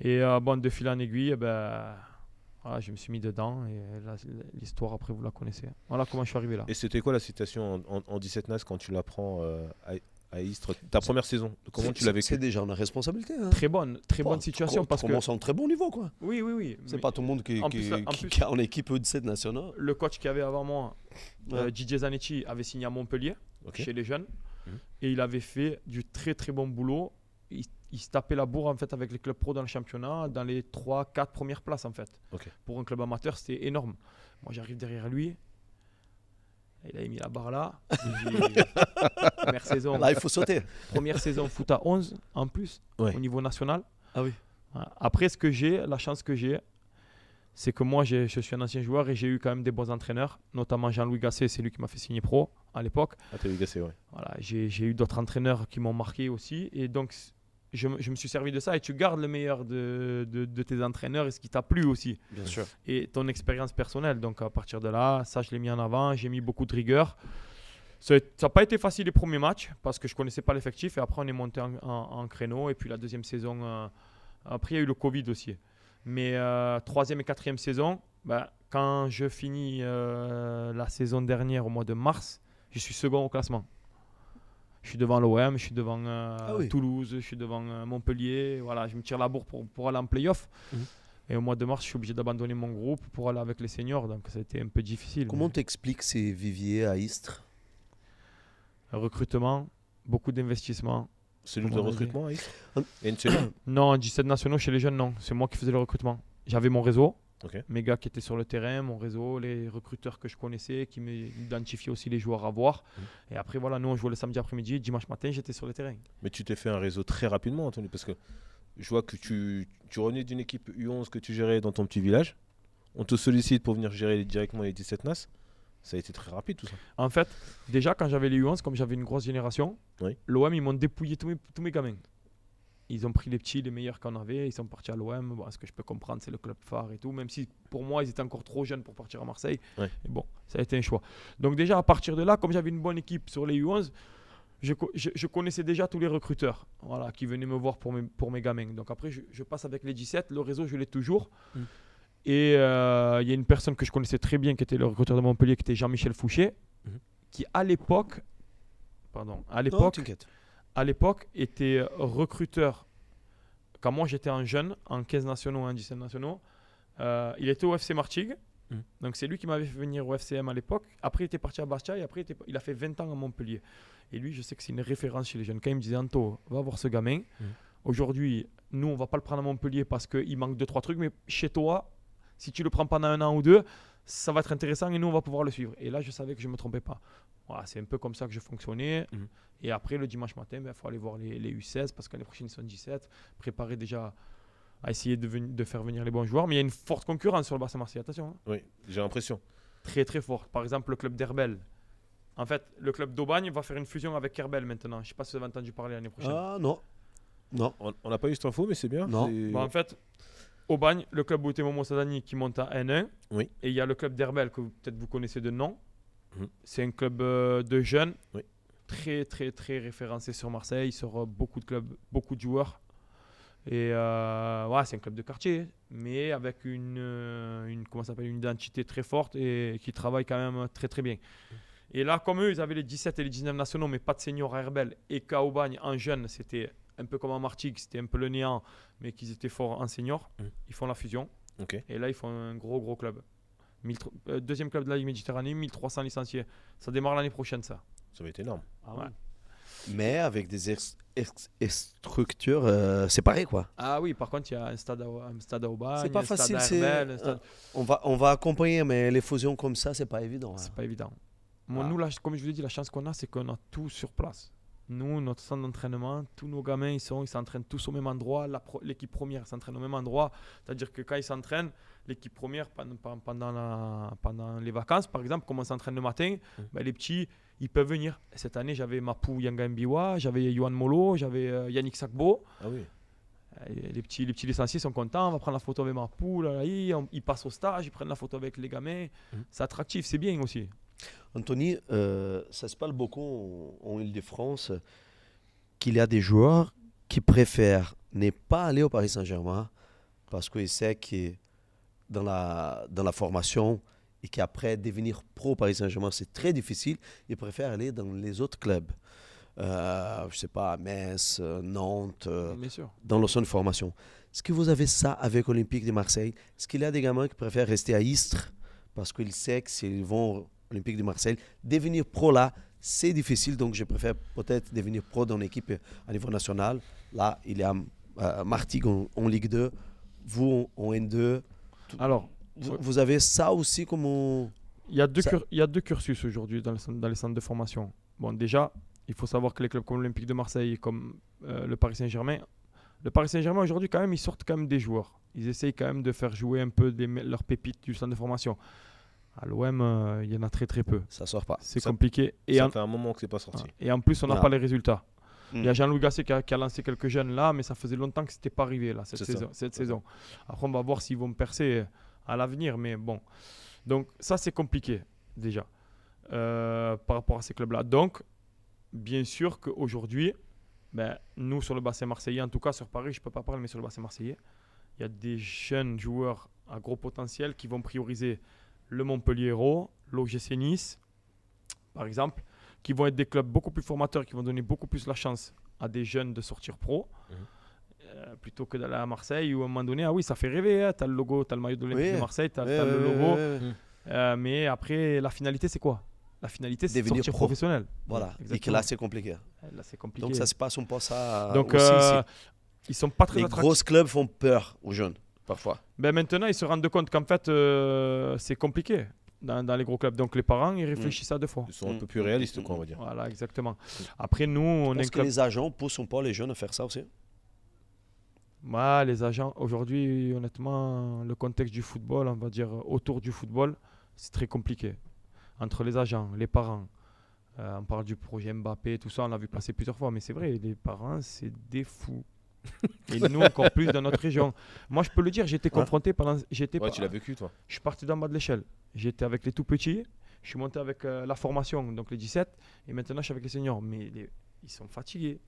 Et de fil en aiguille, voilà, je me suis mis dedans et l'histoire après vous la connaissez. Voilà comment je suis arrivé là. Et c'était quoi la situation en 17 NAS quand tu l'apprends à Istres, ta première saison? Comment tu l'as vécu? C'est déjà une responsabilité. Hein. Très bonne situation parce que tu commences en très bon niveau quoi. Oui. C'est pas tout le monde qui est en équipe U17 nationale. Le coach qui avait avant moi, Didier Zanetti, avait signé à Montpellier chez les jeunes et il avait fait du très très bon boulot. Il se tapait la bourre en fait avec les clubs pro dans le championnat, dans les 3-4 premières places en fait. Pour un club amateur, c'était énorme. Moi, j'arrive derrière lui. Il avait mis la barre là. Première saison. Là, il faut sauter. Première saison foot à 11 en plus au niveau national. Ah oui. Après, la chance que j'ai, c'est que moi, je suis un ancien joueur et j'ai eu quand même des bons entraîneurs, notamment Jean-Louis Gasset, c'est lui qui m'a fait signer pro à l'époque. Ah, t'as eu Gasset, ouais. Voilà, j'ai eu d'autres entraîneurs qui m'ont marqué aussi. Et donc, je me suis servi de ça et tu gardes le meilleur de tes entraîneurs et ce qui t'a plu aussi. Bien sûr. Et ton expérience personnelle. Donc à partir de là, ça je l'ai mis en avant, j'ai mis beaucoup de rigueur. Ça n'a pas été facile les premiers matchs parce que je ne connaissais pas l'effectif et après on est monté en créneau et puis la deuxième saison, après il y a eu le Covid aussi. Mais troisième et quatrième saison, quand je finis la saison dernière au mois de mars, je suis second au classement. Je suis devant l'OM, je suis devant Toulouse, je suis devant Montpellier. Voilà, je me tire la bourre pour aller en play-off. Et au mois de mars, je suis obligé d'abandonner mon groupe pour aller avec les seniors. Donc, ça a été un peu difficile. Comment t'expliques ces viviers à Istres? Recrutement, beaucoup d'investissement. Cellule de recrutement à Istres? Non, 17 nationaux chez les jeunes, non. C'est moi qui faisais le recrutement. J'avais mon réseau. Mes gars qui étaient sur le terrain, mon réseau, les recruteurs que je connaissais, qui m'identifiaient aussi les joueurs à voir. Et après, voilà, nous on jouait le samedi après-midi, dimanche matin, j'étais sur le terrain. Mais tu t'es fait un réseau très rapidement, Anthony, parce que je vois que tu revenais d'une équipe U11 que tu gérais dans ton petit village. On te sollicite pour venir gérer directement les 17 NAS. Ça a été très rapide tout ça. En fait, déjà quand j'avais les U11, comme j'avais une grosse génération, l'OM, ils m'ont dépouillé tous mes gamins. Ils ont pris les petits, les meilleurs qu'on avait, ils sont partis à l'OM. Bon, ce que je peux comprendre, c'est le club phare et tout, même si pour moi, ils étaient encore trop jeunes pour partir à Marseille. Mais bon, ça a été un choix. Donc déjà, à partir de là, comme j'avais une bonne équipe sur les U11, je connaissais déjà tous les recruteurs qui venaient me voir pour mes gamins. Donc après, je passe avec les 17. Le réseau, je l'ai toujours. Et il y a une personne que je connaissais très bien, qui était le recruteur de Montpellier, qui était Jean-Michel Fouché, qui à l'époque était recruteur. Quand moi j'étais en jeune, en 15 nationaux, en 17 nationaux, il était au FC Martigues. Donc c'est lui qui m'avait fait venir au FCM à l'époque. Après il était parti à Bastia et après il a fait 20 ans à Montpellier. Et lui, je sais que c'est une référence chez les jeunes. Quand il me disait Anto, va voir ce gamin. Aujourd'hui, nous on va pas le prendre à Montpellier parce qu'il manque 2-3 trucs, mais chez toi, si tu le prends pendant 1 an ou 2, ça va être intéressant et nous on va pouvoir le suivre. Et là je savais que je ne me trompais pas. Voilà, c'est un peu comme ça que je fonctionnais. Et après le dimanche matin, il faut aller voir les U16 parce que l'année prochaine ils sont 17. Préparer déjà à essayer de faire venir les bons joueurs. Mais il y a une forte concurrence sur le bassin Marseille, attention. Oui, j'ai l'impression. Très très forte. Par exemple le club d'Herbel. En fait, le club d'Aubagne va faire une fusion avec Herbel maintenant. Je ne sais pas si vous avez entendu parler l'année prochaine. Ah non. On n'a pas eu cette info, mais c'est bien. Non. Bon, en fait, Aubagne, le club où était Momo Sadani qui monte à N1. Oui. Et il y a le club d'Herbel que peut-être vous connaissez de nom. C'est un club de jeunes. Oui. Très, très, très référencé sur Marseille. Sur beaucoup de clubs, beaucoup de joueurs. Et c'est un club de quartier, mais avec une identité très forte et qui travaille quand même très, très bien. Et là, comme eux, ils avaient les 17 et les 19 nationaux, mais pas de seniors à Herbel. Et qu'à Aubagne, en jeune, c'était un peu comme à Martigues, c'était un peu le néant, mais qu'ils étaient forts en seniors. Ils font la fusion. Et là, ils font un gros club. Deuxième club de la Ligue Méditerranée, 1300 licenciés. Ça démarre l'année prochaine, ça. Ça va être énorme. Ah ouais. Mais avec des structures séparées, quoi. Ah oui, par contre, il y a un stade à Aubagne, c'est pas facile, à Herbel, on va accompagner, mais les fusions comme ça, c'est pas évident. C'est pas évident. Nous, comme je vous l'ai dit, la chance qu'on a, c'est qu'on a tout sur place. Nous, notre centre d'entraînement, tous nos gamins, ils s'entraînent tous au même endroit. L'équipe première s'entraîne au même endroit. C'est-à-dire que quand ils s'entraînent, l'équipe première, pendant les vacances, par exemple, comme on s'entraîne le matin, les petits, ils peuvent venir. Cette année, j'avais Mapou Yanga Mbiwa, j'avais Yohan Molo, j'avais Yannick Sakbo. Ah oui. Les petits licenciés sont contents, on va prendre la photo avec Mapou, ils passent au stage, ils prennent la photo avec les gamins. C'est attractif, c'est bien aussi. Anthony, ça se parle beaucoup en Île-de-France qu'il y a des joueurs qui préfèrent ne pas aller au Paris Saint-Germain parce qu'ils savent que dans la formation et qu'après devenir pro au Paris Saint-Germain, c'est très difficile. Ils préfèrent aller dans les autres clubs. Je sais pas, Metz, Nantes, Bien sûr. dans le centre de formation. Est-ce que vous avez ça avec Olympique de Marseille? Est-ce qu'il y a des gamins qui préfèrent rester à Istres parce qu'ils savent que s'ils vont au Olympique de Marseille, devenir pro là, c'est difficile, donc je préfère peut-être devenir pro dans une équipe à niveau national. Là, il y a Martigues en Ligue 2, vous en N2. Alors, Vous avez ça aussi comme... il y a deux cursus aujourd'hui dans les centres de formation. Bon, déjà, il faut savoir que les clubs comme l'Olympique de Marseille et comme le Paris Saint-Germain, aujourd'hui, quand même, ils sortent quand même des joueurs. Ils essayent quand même de faire jouer un peu leurs pépites du centre de formation. À l'OM, il y en a très très peu. Ça sort pas. C'est compliqué. Ça fait un moment que c'est pas sorti. Et en plus, on n'a pas les résultats. Mm. Il y a Jean-Louis Gasset qui a lancé quelques jeunes là, mais ça faisait longtemps que ce n'était pas arrivé là, cette saison. Après, on va voir s'ils vont percer à l'avenir, mais bon. Donc, ça, c'est compliqué déjà par rapport à ces clubs-là. Donc, bien sûr qu'aujourd'hui, nous, sur le bassin marseillais, en tout cas sur Paris, je ne peux pas parler, mais sur le bassin marseillais, il y a des jeunes joueurs à gros potentiel qui vont prioriser le Montpellier Hérault, l'OGC Nice, par exemple, qui vont être des clubs beaucoup plus formateurs, qui vont donner beaucoup plus la chance à des jeunes de sortir pro, plutôt que d'aller à Marseille où à un moment donné, ah oui, ça fait rêver, hein, tu as le logo, tu as le maillot de l'Olympique de Marseille, tu as le logo. Mais après, la finalité, c'est quoi? La finalité, c'est de sortir professionnel. Voilà, exactement. Et que là, c'est compliqué. Là, c'est compliqué. Donc, ça se passe, on pense à... Donc, aussi, ils sont pas très les attractifs. grosses clubs font peur aux jeunes, parfois. Maintenant, ils se rendent compte qu'en fait, c'est compliqué dans les gros clubs. Donc, les parents, ils réfléchissent à deux fois. Ils sont un peu plus réalistes, quoi, on va dire. Voilà, exactement. Après, nous, on est un Est-ce que club... les agents poussent pas les jeunes à faire ça aussi? Les agents, aujourd'hui, honnêtement, le contexte du football, on va dire autour du football, c'est très compliqué. Entre les agents, les parents, on parle du projet Mbappé, tout ça, on l'a vu passer plusieurs fois, mais c'est vrai, les parents, c'est des fous. Et nous, encore plus dans notre région. Moi, je peux le dire, j'étais confronté pendant... Tu l'as vécu, toi. Je suis parti d'en bas de l'échelle. J'étais avec les tout petits, je suis monté avec la formation, donc les 17, et maintenant, je suis avec les seniors. Mais ils sont fatigués.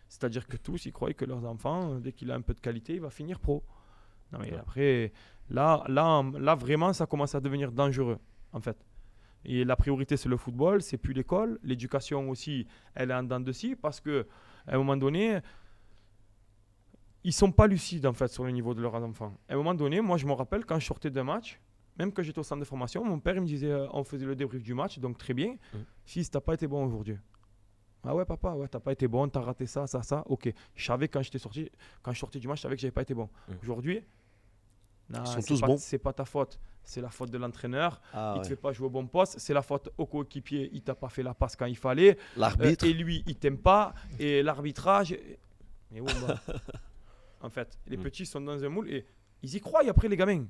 C'est-à-dire que tous, ils croyaient que leurs enfants, dès qu'il a un peu de qualité, il va finir pro. Non, mais après, là, vraiment, ça commence à devenir dangereux, en fait. Et la priorité, c'est le football, c'est plus l'école. L'éducation aussi, elle est en dents de scie parce qu'à un moment donné, ils ne sont pas lucides, en fait, sur le niveau de leurs enfants. À un moment donné, moi, je me rappelle, quand je sortais d'un match, même quand j'étais au centre de formation, mon père, il me disait, on faisait le débrief du match, donc très bien. Fils, tu n'as pas été bon aujourd'hui. Ah ouais, papa, ouais, t'as pas été bon, t'as raté ça. Ok. Je savais quand je sortais du match, je savais que j'avais pas été bon. Aujourd'hui, ils sont tous bons. C'est pas ta faute. C'est la faute de l'entraîneur. Il te fait pas jouer au bon poste. C'est la faute au coéquipier. Il t'a pas fait la passe quand il fallait. L'arbitre. Et lui, il t'aime pas. Et l'arbitrage. Mais où on va? En fait, les petits sont dans un moule et ils y croient après les gamins.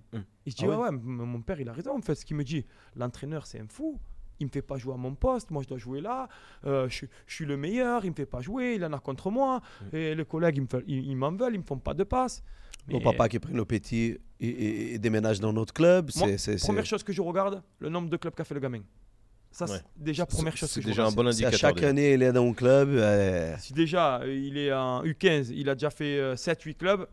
Ils se disent ouais, mon père, il a raison. En fait, ce qu'il me dit, l'entraîneur, c'est un fou. Il me fait pas jouer à mon poste, moi je dois jouer là, je suis le meilleur, il me fait pas jouer, il en a contre moi, et les collègues ils m'en veulent, ils me font pas de passe. Mon papa qui prend le petit et déménage dans notre club. Première chose que je regarde, le nombre de clubs qu'a fait le gamin. Ça, c'est déjà première chose que je regarde. C'est déjà un bon indicateur. Chaque année, il est dans un club. Si déjà il est en U15, il a déjà fait 7-8 clubs,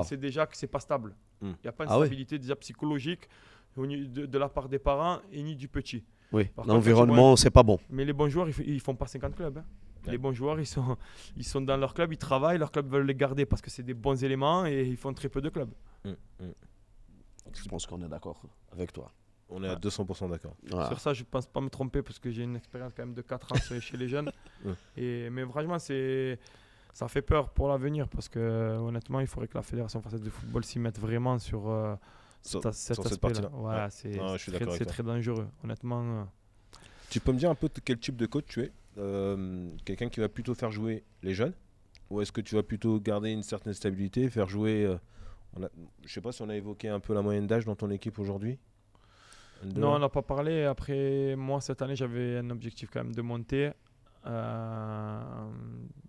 c'est déjà que c'est pas stable. Il n'y a pas une stabilité déjà psychologique de la part des parents et ni du petit. Oui, l'environnement, c'est pas bon. Mais les bons joueurs, ils font pas 50 clubs. Hein. Les bons joueurs, ils sont dans leur club, ils travaillent, leur club veulent les garder parce que c'est des bons éléments et ils font très peu de clubs. Je pense qu'on est d'accord avec toi. On est à 200% d'accord. Voilà. Sur ça, je ne pense pas me tromper parce que j'ai une expérience quand même de 4 ans chez les jeunes. Mais franchement, ça fait peur pour l'avenir parce que honnêtement, il faudrait que la Fédération française de football s'y mette vraiment sur cet aspect-là. Voilà, c'est très dangereux, honnêtement. Tu peux me dire un peu quel type de coach tu es? Quelqu'un qui va plutôt faire jouer les jeunes? Ou est-ce que tu vas plutôt garder une certaine stabilité, faire jouer... je ne sais pas si on a évoqué un peu la moyenne d'âge dans ton équipe aujourd'hui. Non, on n'a pas parlé. Après, moi, cette année, j'avais un objectif quand même de monter.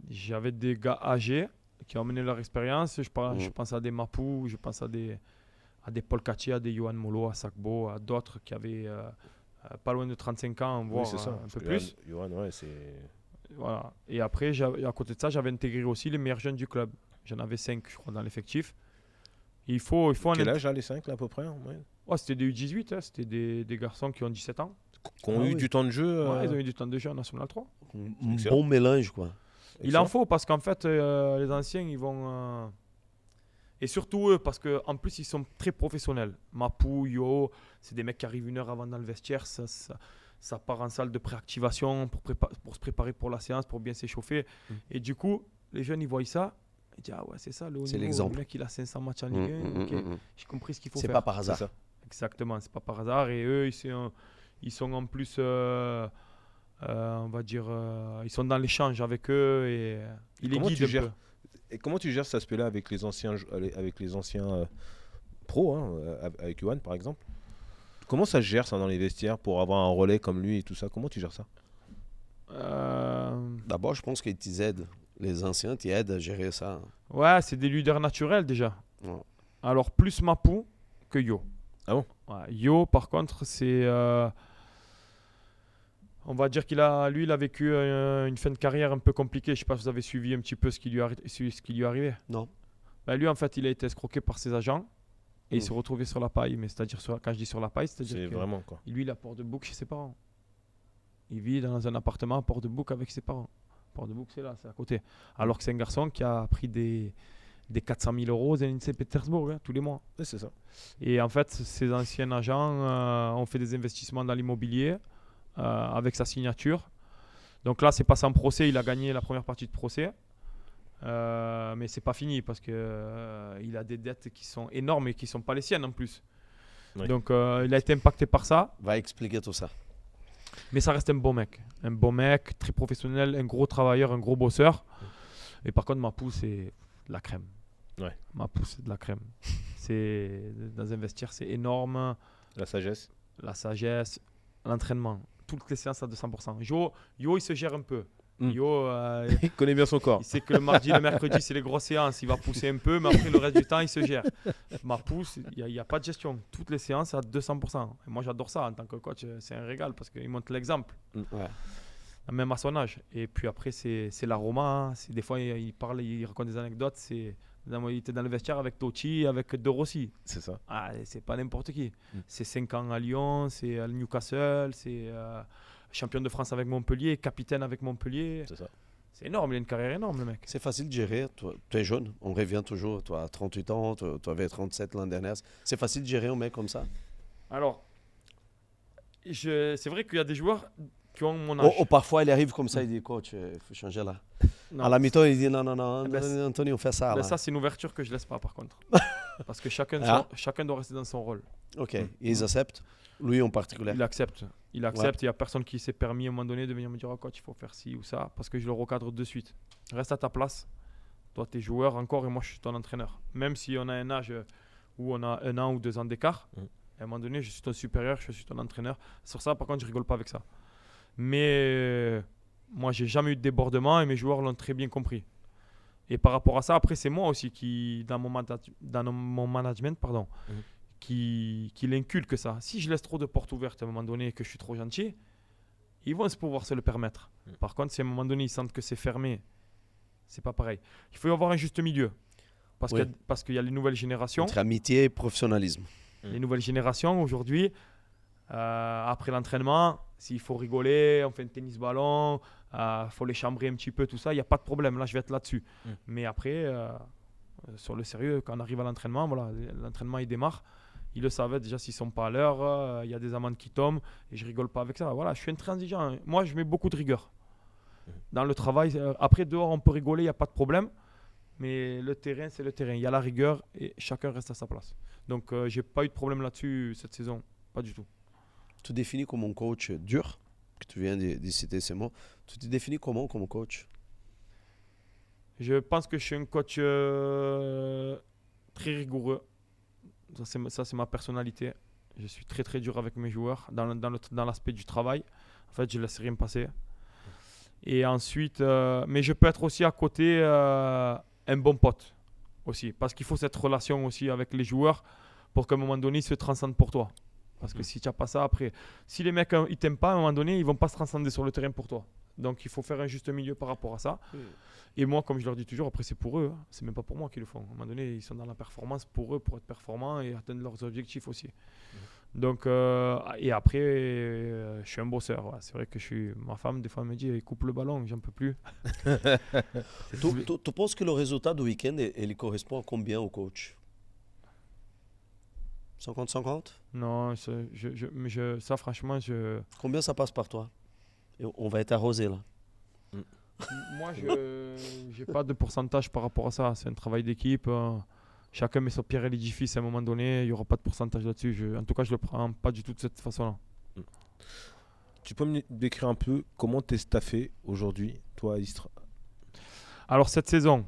J'avais des gars âgés qui ont mené leur expérience. Je pense à des Mapou, je pense à des Paul Katia, à des Yohan Molo, à Sakbo, à d'autres qui avaient pas loin de 35 ans, voire c'est ça. un Parce peu que plus. Johan, ouais, c'est. Voilà. Et après, à côté de ça, j'avais intégré aussi les meilleurs jeunes du club. J'en avais 5, je crois, dans l'effectif. Il faut Quel âge, les 5, là, à peu près en moyenne C'était des U18, hein, c'était des garçons qui ont 17 ans. Qui ont eu du temps de jeu. Ouais, ils ont eu du temps de jeu en National 3. Un bon mélange, quoi. Il en faut parce qu'en fait, les anciens, ils vont. Et surtout eux, parce qu'en plus, ils sont très professionnels. Mapou, Yo, c'est des mecs qui arrivent 1 heure avant dans le vestiaire. Ça part en salle de préactivation pour se préparer pour la séance, pour bien s'échauffer. Et du coup, les jeunes, ils voient ça. Ils disent, ah ouais, c'est ça le haut C'est niveau. l'exemple. Le mec, il a 500 matchs en Ligue 1. Ok, j'ai compris ce qu'il faut C'est faire. pas par hasard. C'est ça. Exactement, c'est pas par hasard. Et eux, ils sont en plus, on va dire, ils sont dans l'échange avec eux et ils les Comment guident tu un gères peu. Et comment tu gères cet aspect-là avec les anciens, pros, hein, avec Johan par exemple? Comment ça se gère ça dans les vestiaires pour avoir un relais comme lui et tout ça? Comment tu gères ça? D'abord, je pense qu'ils t'aident. Les anciens t'aident à gérer ça. Ouais, c'est des leaders naturels déjà. Ouais. Alors plus Mapou que Yo. Ah bon? Ouais, Yo, par contre, c'est... on va dire qu'il a vécu une fin de carrière un peu compliquée. Je sais pas si vous avez suivi un petit peu ce qui lui est arrivé. Non. Bah, lui, en fait, il a été escroqué par ses agents et il s'est retrouvé sur la paille. Mais c'est-à-dire, quand je dis sur la paille, c'est-à-dire C'est que vraiment quoi. lui, il a Port-de-Bouc chez ses parents. Il vit dans un appartement à Port-de-Bouc avec ses parents. Port-de-Bouc, c'est là, c'est à côté. Alors que c'est un garçon qui a pris des 400 000 euros aux Saint-Pétersbourg tous les mois. Ouais, c'est ça. Et en fait, ses anciens agents ont fait des investissements dans l'immobilier avec sa signature. Donc là, c'est pas sans procès. Il a gagné la première partie de procès. Mais c'est pas fini parce qu'il il a des dettes qui sont énormes et qui sont pas les siennes en plus. Oui. Donc il a été impacté par ça. Va expliquer tout ça. Mais ça reste un bon mec. Un bon mec, très professionnel, un gros travailleur, un gros bosseur. Et par contre, Mapou, c'est de la crème. Ouais. Mapou, c'est de la crème. Dans un vestiaire, c'est énorme. La sagesse. La sagesse, l'entraînement. Toutes les séances à 200%. Yo, il se gère un peu. Yo, Il connaît bien son corps. il sait que le mardi et le mercredi, c'est les grosses séances. Il va pousser un peu, mais après, le reste du temps, il se gère. Mapou, il n'y a pas de gestion. Toutes les séances à 200%. Et moi, j'adore ça en tant que coach. C'est un régal parce qu'il montre l'exemple. Ouais. Même à son âge. Et puis après, c'est l'aroma. Hein. Des fois, il parle, il raconte des anecdotes. Il était dans le vestiaire avec Totti, avec De Rossi. C'est ça. Ah, c'est pas n'importe qui. C'est 5 ans à Lyon, c'est à Newcastle, c'est champion de France avec Montpellier, capitaine avec Montpellier. C'est ça. C'est énorme, il a une carrière énorme, le mec. C'est facile de gérer. Toi, tu es jeune, on revient toujours. Toi, à 38 ans, tu avais 37 l'an dernier. C'est facile de gérer un mec comme ça? Alors, c'est vrai qu'il y a des joueurs qui ont mon âge. Ou parfois, il arrive comme ça, il dit, coach, il faut changer là. Non. À la mi-temps, il dit, non, Eh ben, Anthony, on fait ça. Ben, Là. ça, c'est une ouverture que je laisse pas, par contre. Parce que chacun doit rester dans son rôle. OK. Ils acceptent? Lui en particulier? Il accepte. Il accepte. Il n'y a personne qui s'est permis à un moment donné de venir me dire oh, coach, il faut faire ci ou ça. Parce que je le recadre de suite. Reste à ta place. Toi, tu es joueur encore et moi, je suis ton entraîneur. Même si on a un âge où on a 1 an ou 2 ans d'écart, à un moment donné, je suis ton supérieur, je suis ton entraîneur. Sur ça, par contre, je rigole pas avec ça. Mais moi, j'ai jamais eu de débordement et mes joueurs l'ont très bien compris. Et par rapport à ça, après, c'est moi aussi qui, dans mon management, qui l'inculque ça. Si je laisse trop de portes ouvertes à un moment donné et que je suis trop gentil, ils vont pouvoir se le permettre. Par contre, si à un moment donné, ils sentent que c'est fermé, c'est pas pareil. Il faut y avoir un juste milieu. Parce qu'il y a les nouvelles générations. Entre amitié et professionnalisme. Les nouvelles générations, aujourd'hui, après l'entraînement, s'il faut rigoler, on fait un tennis-ballon, faut les chambrer un petit peu, tout ça, il n'y a pas de problème. Là, je vais être là-dessus. Mais après, sur le sérieux, quand on arrive à l'entraînement, voilà, l'entraînement, il démarre. Ils le savaient déjà s'ils ne sont pas à l'heure, il y a des amendes qui tombent et je rigole pas avec ça. Voilà, je suis intransigeant. Moi, je mets beaucoup de rigueur dans le travail. Après, dehors, on peut rigoler, il n'y a pas de problème. Mais le terrain, c'est le terrain. Il y a la rigueur et chacun reste à sa place. Donc, je n'ai pas eu de problème là-dessus cette saison. Pas du tout. Tu te définis comme un coach dur, que tu viens de citer ces mots. Tu te définis comment comme coach? Je pense que je suis un coach très rigoureux. Ça, c'est ma personnalité. Je suis très, très dur avec mes joueurs dans l'aspect du travail. En fait, je ne laisse rien passer. Et ensuite, mais je peux être aussi à côté un bon pote aussi. Parce qu'il faut cette relation aussi avec les joueurs pour qu'à un moment donné, ils se transcendent pour toi. Parce que si tu n'as pas ça, après, si les mecs ils t'aiment pas, à un moment donné, ils vont pas se transcender sur le terrain pour toi. Donc il faut faire un juste milieu par rapport à ça. Et moi, comme je leur dis toujours, après c'est pour eux, hein. C'est même pas pour moi qu'ils le font. À un moment donné, ils sont dans la performance pour eux, pour être performants et atteindre leurs objectifs aussi. Donc, et après, je suis un bosseur. Ouais. C'est vrai que ma femme, des fois, elle me dit, coupe le ballon, j'en peux plus. Tu penses que le résultat du week-end, il correspond à combien au coach? 50-50? Non, ça franchement, Combien ça passe par toi? Et on va être arrosé là. Moi, je n'ai pas de pourcentage par rapport à ça. C'est un travail d'équipe. Chacun met son pierre à l'édifice à un moment donné. Il n'y aura pas de pourcentage là-dessus. En tout cas, je ne le prends pas du tout de cette façon-là. Tu peux me décrire un peu comment tu es staffé aujourd'hui, toi, Istra? Alors, cette saison,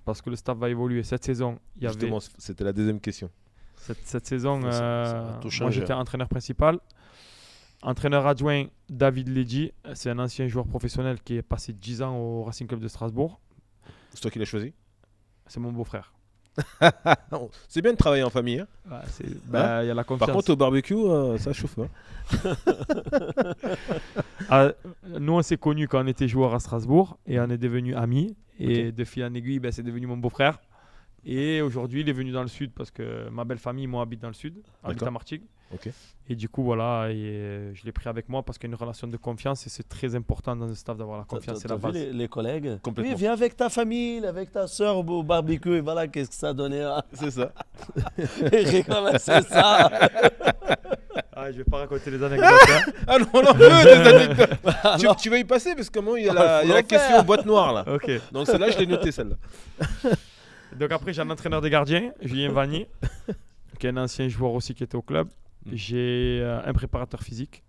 parce que le staff va évoluer, cette saison, il y avait... Justement, c'était la deuxième question. Cette saison, ça a tout moi, changé. j'étais entraîneur principal. Entraîneur adjoint, David Ledji. C'est un ancien joueur professionnel qui est passé 10 ans au Racing Club de Strasbourg. C'est toi qui l'as choisi? C'est mon beau-frère. C'est bien de travailler en famille. Hein? Ouais, il y a la confiance. Par contre, au barbecue, ça chauffe. Hein. Nous, on s'est connus quand on était joueurs à Strasbourg et on est devenus amis. Et de fil en aiguille, c'est devenu mon beau-frère. Et aujourd'hui, il est venu dans le sud parce que ma belle famille, moi, habite dans le sud, habite à Martigues. Okay. Et du coup, voilà, je l'ai pris avec moi parce qu'il y a une relation de confiance et c'est très important dans un staff d'avoir la confiance. C'est la base. Les collègues? Complètement. Oui, viens avec ta famille, avec ta soeur au barbecue et voilà qu'est-ce que ça donnait. Hein? C'est ça. C'est ça. Je vais pas raconter les anecdotes. Hein. Ah non, on en veut des anecdotes. Tu vas y passer parce que comment il y a la question boîte noire là. Okay. Donc celle-là, je l'ai notée celle-là. Donc après, j'ai un entraîneur des gardiens, Julien Vanier, qui est un ancien joueur aussi qui était au club. J'ai un préparateur physique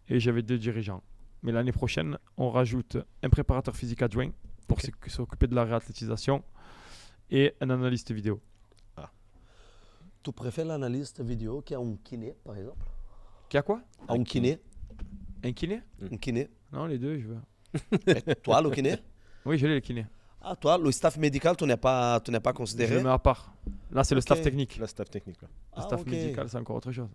et j'avais 2 dirigeants. Mais l'année prochaine, on rajoute un préparateur physique adjoint pour s'occuper de la réathlétisation et un analyste vidéo. Tu préfères l'analyste vidéo qui a un kiné, par exemple? Qui a quoi? Un kiné. Un kiné? Un kiné. Non, les deux, je veux. Et toi, le kiné? Oui, je l'ai, le kiné. Ah, toi, le staff médical, tu n'es pas considéré? Je le mets à part. Là, c'est le staff technique. La staff technique. Là. Le staff médical, c'est encore autre chose.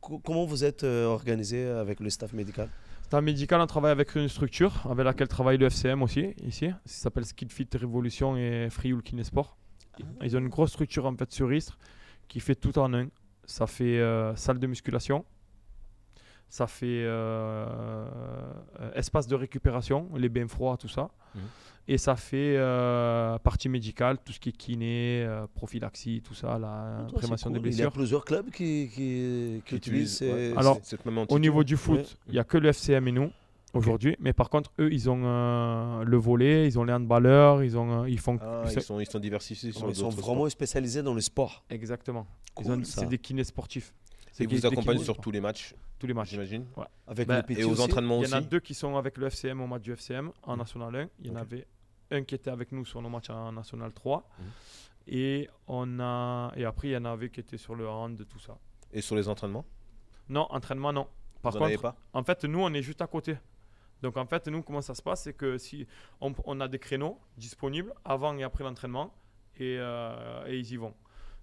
Comment vous êtes organisé avec le staff médical? Staff médical, on travaille avec une structure avec laquelle travaille le FCM aussi, ici. Ça s'appelle Skillfit Révolution et Frioul Kinésport. Ils ont une grosse structure en fait sur Istres qui fait tout en un. Ça fait salle de musculation, ça fait espace de récupération, les bains froids, tout ça. Et ça fait partie médicale, tout ce qui est kiné, prophylaxie, tout ça, la prévention des blessures. Il y a plusieurs clubs qui utilisent. Alors, au niveau du foot, il n'y a que le FCM et nous aujourd'hui. Mais par contre, eux, ils ont le volley, ils ont les handballeurs, ils font. Ils sont diversifiés sur ils sont vraiment spécialisés dans le sport. Exactement. Cool, c'est des kinés sportifs. Et vous accompagnez sur tous les matchs? Tous les matchs, j'imagine. Ouais. Avec et aux entraînements aussi. Il y en a 2 qui sont avec le FCM au match du FCM en National 1. Il y en avait un qui était avec nous sur nos matchs en National 3. Et après, il y en avait qui étaient sur le hand, tout ça. Et sur les entraînements? Non, entraînement, non. Par contre, en fait, nous, on est juste à côté. Donc, en fait, nous, comment ça se passe, c'est que si on a des créneaux disponibles avant et après l'entraînement et ils y vont.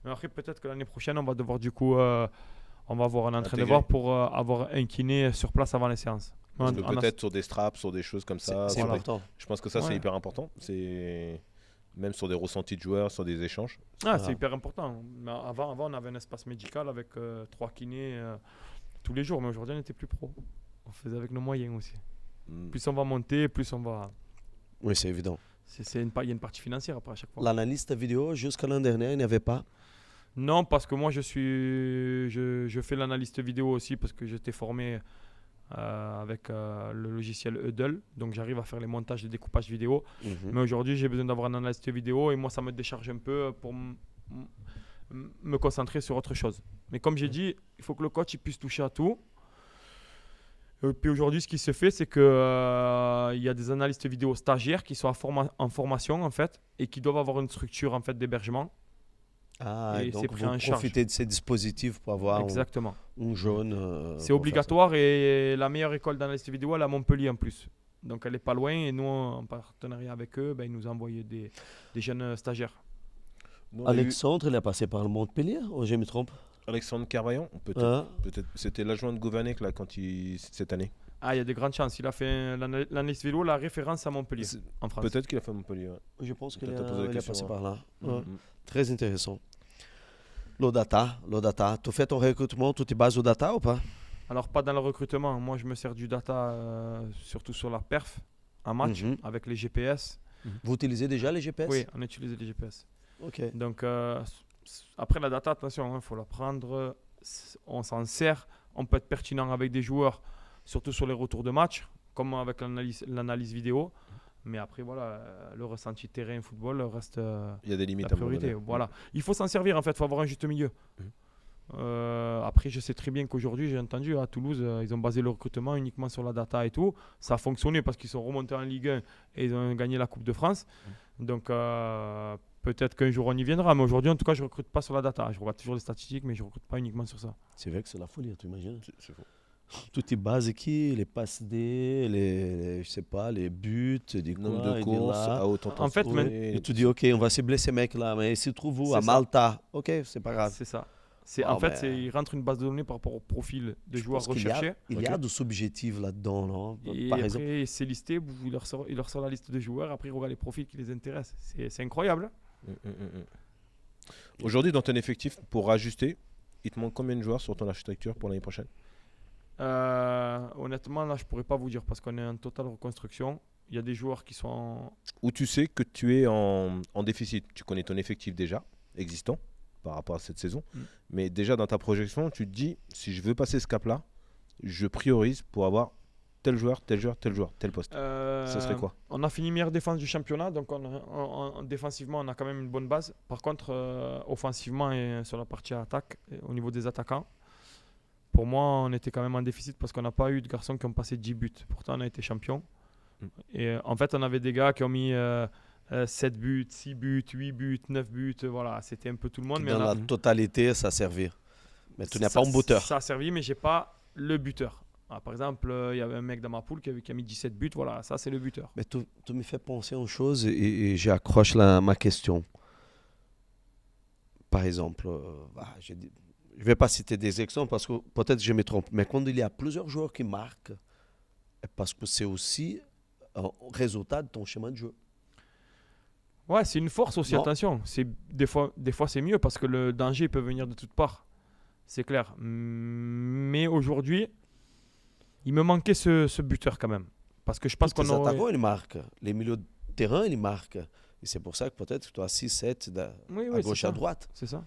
Mais après, peut-être que l'année prochaine, on va devoir du coup... on va avoir un entraîneur pour avoir un kiné sur place avant les séances. Peut-être sur des straps, sur des choses comme ça. C'est important. Je pense que ça, c'est hyper important. C'est même sur des ressentis de joueurs, sur des échanges. C'est hyper important. Mais avant, on avait un espace médical avec 3 kinés tous les jours. Mais aujourd'hui, on était plus pro. On faisait avec nos moyens aussi. Plus on va monter, plus on va... Oui, c'est évident. Il y a une partie financière après à chaque fois. L'analyste vidéo, jusqu'à l'an dernier, il n'y avait pas? Non, parce que moi, je fais l'analyste vidéo aussi parce que j'étais formé avec le logiciel Hudl. Donc, j'arrive à faire les montages et découpages vidéo. Mais aujourd'hui, j'ai besoin d'avoir un analyste vidéo et moi, ça me décharge un peu pour me concentrer sur autre chose. Mais comme j'ai dit, il faut que le coach il puisse toucher à tout. Et puis aujourd'hui, ce qui se fait, c'est qu'il y a des analystes vidéo stagiaires qui sont en formation en fait et qui doivent avoir une structure en fait d'hébergement. Et donc vous profitez de ces dispositifs pour avoir un jaune. C'est obligatoire et la meilleure école d'analyste vidéo, elle est à Montpellier en plus. Donc elle n'est pas loin et nous, en partenariat avec eux, ils nous ont envoyé des jeunes stagiaires. Alexandre, il est passé par le Montpellier ou je me trompe? Alexandre Carvaillant, peut-être c'était l'adjoint de Gourvenec là, cette année. Ah, il y a des grandes chances. Il a fait l'analyse vélo, la référence à Montpellier, en France. Peut-être qu'il a fait Montpellier. Ouais. Je pense qu'il Peut-être t'as posé la est question, passé ouais. par là. Mm, Ouais. mm. Très intéressant. L'Odata. Tu fais ton recrutement, tu te bases au data ou pas? Alors, pas dans le recrutement. Moi, je me sers du data surtout sur la perf, en match, Mhm. avec les GPS. Vous utilisez déjà les GPS? Oui, on utilise les GPS. Ok. Donc, après la data, attention, il faut la prendre. On s'en sert. On peut être pertinent avec des joueurs, surtout sur les retours de match, comme avec l'analyse vidéo. Mais après, voilà, le ressenti terrain football reste Il y a des limites la à un moment priorité. donné. Voilà. Il faut s'en servir, en fait. Il faut avoir un juste milieu. Après, je sais très bien qu'aujourd'hui, j'ai entendu à Toulouse, ils ont basé le recrutement uniquement sur la data et tout. Ça a fonctionné parce qu'ils sont remontés en Ligue 1 et ils ont gagné la Coupe de France. Donc, peut-être qu'un jour on y viendra. Mais aujourd'hui, en tout cas, je ne recrute pas sur la data. Je regarde toujours les statistiques, mais je ne recrute pas uniquement sur ça. C'est vrai que c'est la folie, tu imagines? C'est faux. Tout est basé qui? Les passes D, je sais pas, les buts, des Nombre quoi, de et courses là. à haute En fait, intensité. Et tu dis, ok, on va cibler ces mecs-là, mais ils se trouvent où? C'est À ça. Malta. Ok, c'est pas grave. C'est ça. Wow, En fait, mais- il rentre une base de données par rapport au profil des Je joueurs pense qu'il y a- recherchés. Il y a de subjectif là-dedans, non? Et Par après, exemple. c'est listé, il leur sort la liste de joueurs. Après, il regarde les profils qui les intéressent. C'est incroyable. Aujourd'hui, dans ton effectif, pour ajuster, il te manque combien de joueurs sur ton architecture pour l'année prochaine? Honnêtement, là, je pourrais pas vous dire parce qu'on est en totale reconstruction. Il y a des joueurs qui sont. Où tu sais que tu es en déficit. Tu connais ton effectif déjà, existant, par rapport à cette saison. Mais déjà, dans ta projection, tu te dis, si je veux passer ce cap-là, je priorise pour avoir tel joueur, tel joueur, tel joueur, tel poste. Ça serait quoi? On a fini meilleure défense du championnat, donc défensivement, on a quand même une bonne base. Par contre, offensivement et sur la partie attaque, au niveau des attaquants, pour moi, on était quand même en déficit parce qu'on n'a pas eu de garçons qui ont passé 10 buts. Pourtant, on a été champion. Et en fait, on avait des gars qui ont mis 7 buts, 6 buts, 8 buts, 9 buts. Voilà, c'était un peu tout le monde. Mais Dans on a- la totalité, ça servir. Mais tu n'as pas un buteur. Ça a servi, mais j'ai pas le buteur. Ah, par exemple, il y avait un mec dans ma poule qui a mis 17 buts. Voilà, ça, c'est le buteur. Mais tu me fais penser à une chose et j'accroche ma question. Par exemple, je ne vais pas citer des exemples parce que peut-être je me trompe, mais quand il y a plusieurs joueurs qui marquent, parce que c'est aussi un résultat de ton schéma de jeu. Ouais, c'est une force aussi, Non. attention. Des fois, c'est mieux parce que le danger peut venir de toutes parts. C'est clair. Mais aujourd'hui, il me manquait ce buteur quand même. Parce que je pense Tous qu'on les aurait... attaquants, ils marquent. Les milieux de terrain, ils marquent. Et c'est pour ça que peut-être tu as 6-7 Oui, à gauche, c'est à ça. droite. C'est ça.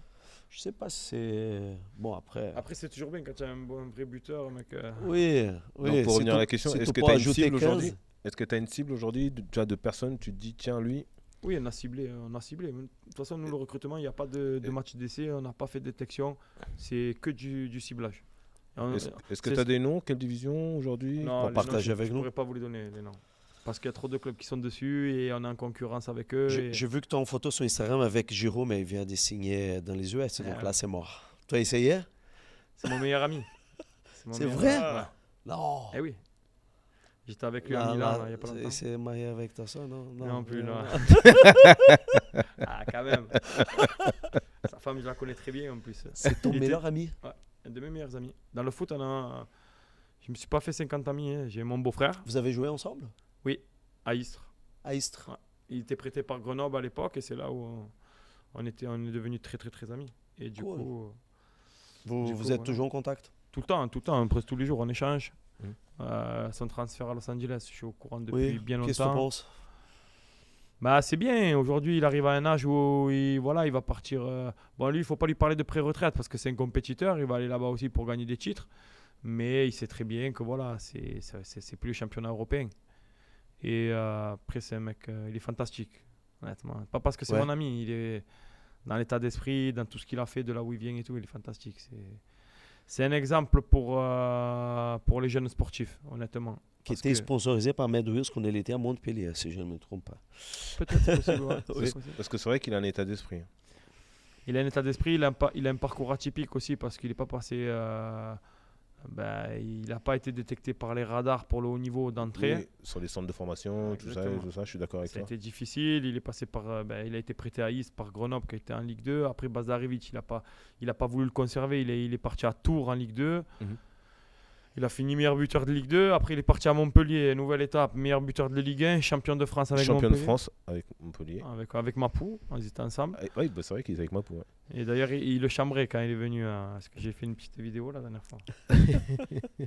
Je sais pas si c'est... Bon, après... Après, c'est toujours bien quand tu as un vrai buteur, mec. Oui, oui. Donc, pour si revenir tu- à la question, si est-ce tu que peux tu as une ajouter cible 15, aujourd'hui? Est-ce que tu as une cible aujourd'hui de personnes, tu te dis, tiens, lui, Oui, on a ciblé. De toute façon, nous, le recrutement, il n'y a pas de match d'essai. On n'a pas fait de détection. C'est que du ciblage. Et on- est-ce que c'est- tu as des noms? Quelle division aujourd'hui? Non, pour les partager noms, avec je nous. ne pourrais pas vous les donner, les noms. Parce qu'il y a trop de clubs qui sont dessus et on est en concurrence avec eux. J'ai vu que tu as une photo sur Instagram avec Giroud, mais il vient de signer dans les US, donc Ah. là, c'est mort. Tu as essayé? C'est mon meilleur ami. Mon C'est meilleur vrai? ami. Ouais. Non. Eh oui. J'étais avec lui Là, à Milan là, il n'y a pas longtemps. il s'est marié avec ta soeur, non? Non plus, non. Ah, quand même. Sa femme, je la connais très bien en plus. C'est ton Il était- meilleur ami? Un de mes meilleurs amis. Dans le foot, je ne me suis pas fait 50 amis. Hein. J'ai mon beau-frère, Vous avez joué ensemble? à Istres. À Istres? Ouais. Il était prêté par Grenoble à l'époque et c'est là où on est devenus très très très amis. Et du Cool. coup, Vous Du êtes coup, voilà. toujours en contact? tout le temps, presque tous les jours, on échange. Mhm. Son transfert à Los Angeles, je suis au courant depuis bien Qu'est-ce que tu longtemps. penses? Bah, c'est bien. Aujourd'hui, il arrive à un âge où il va partir. Bon, lui, il ne faut pas lui parler de pré-retraite parce que c'est un compétiteur. Il va aller là-bas aussi pour gagner des titres. Mais il sait très bien que voilà, c'est plus le championnat européen. Et après, c'est un mec, il est fantastique, honnêtement. Pas parce que c'est Ouais. mon ami, il est dans l'état d'esprit, dans tout ce qu'il a fait, de là où il vient et tout, il est fantastique. C'est un exemple pour les jeunes sportifs, honnêtement. Qui Parce était que- sponsorisé par Medwills quand il était à Montpellier, si je ne me trompe pas. Peut-être c'est possible, ouais, c'est Oui. possible. Parce que c'est vrai qu'il a un état d'esprit. Il a un état d'esprit, il a un parcours atypique aussi parce qu'il n'est pas passé il n'a pas été détecté par les radars pour le haut niveau d'entrée. Oui, sur les centres de formation, tout ça, je suis d'accord avec Ça a toi. été difficile. Il est passé il a été prêté à Istres par Grenoble qui était en Ligue 2. Après Bazarevic, il a pas voulu le conserver. Il est parti à Tours en Ligue 2. Mhm. Il a fini meilleur buteur de Ligue 2. Après, il est parti à Montpellier, nouvelle étape, meilleur buteur de la Ligue 1, champion de France avec Champion Montpellier. de France avec Montpellier. Avec Mapou, ils étaient ensemble. Oui, c'est vrai qu'il est avec Mapou. Ouais. Et d'ailleurs, il le chambrait quand il est venu. Parce que j'ai fait une petite vidéo la dernière fois.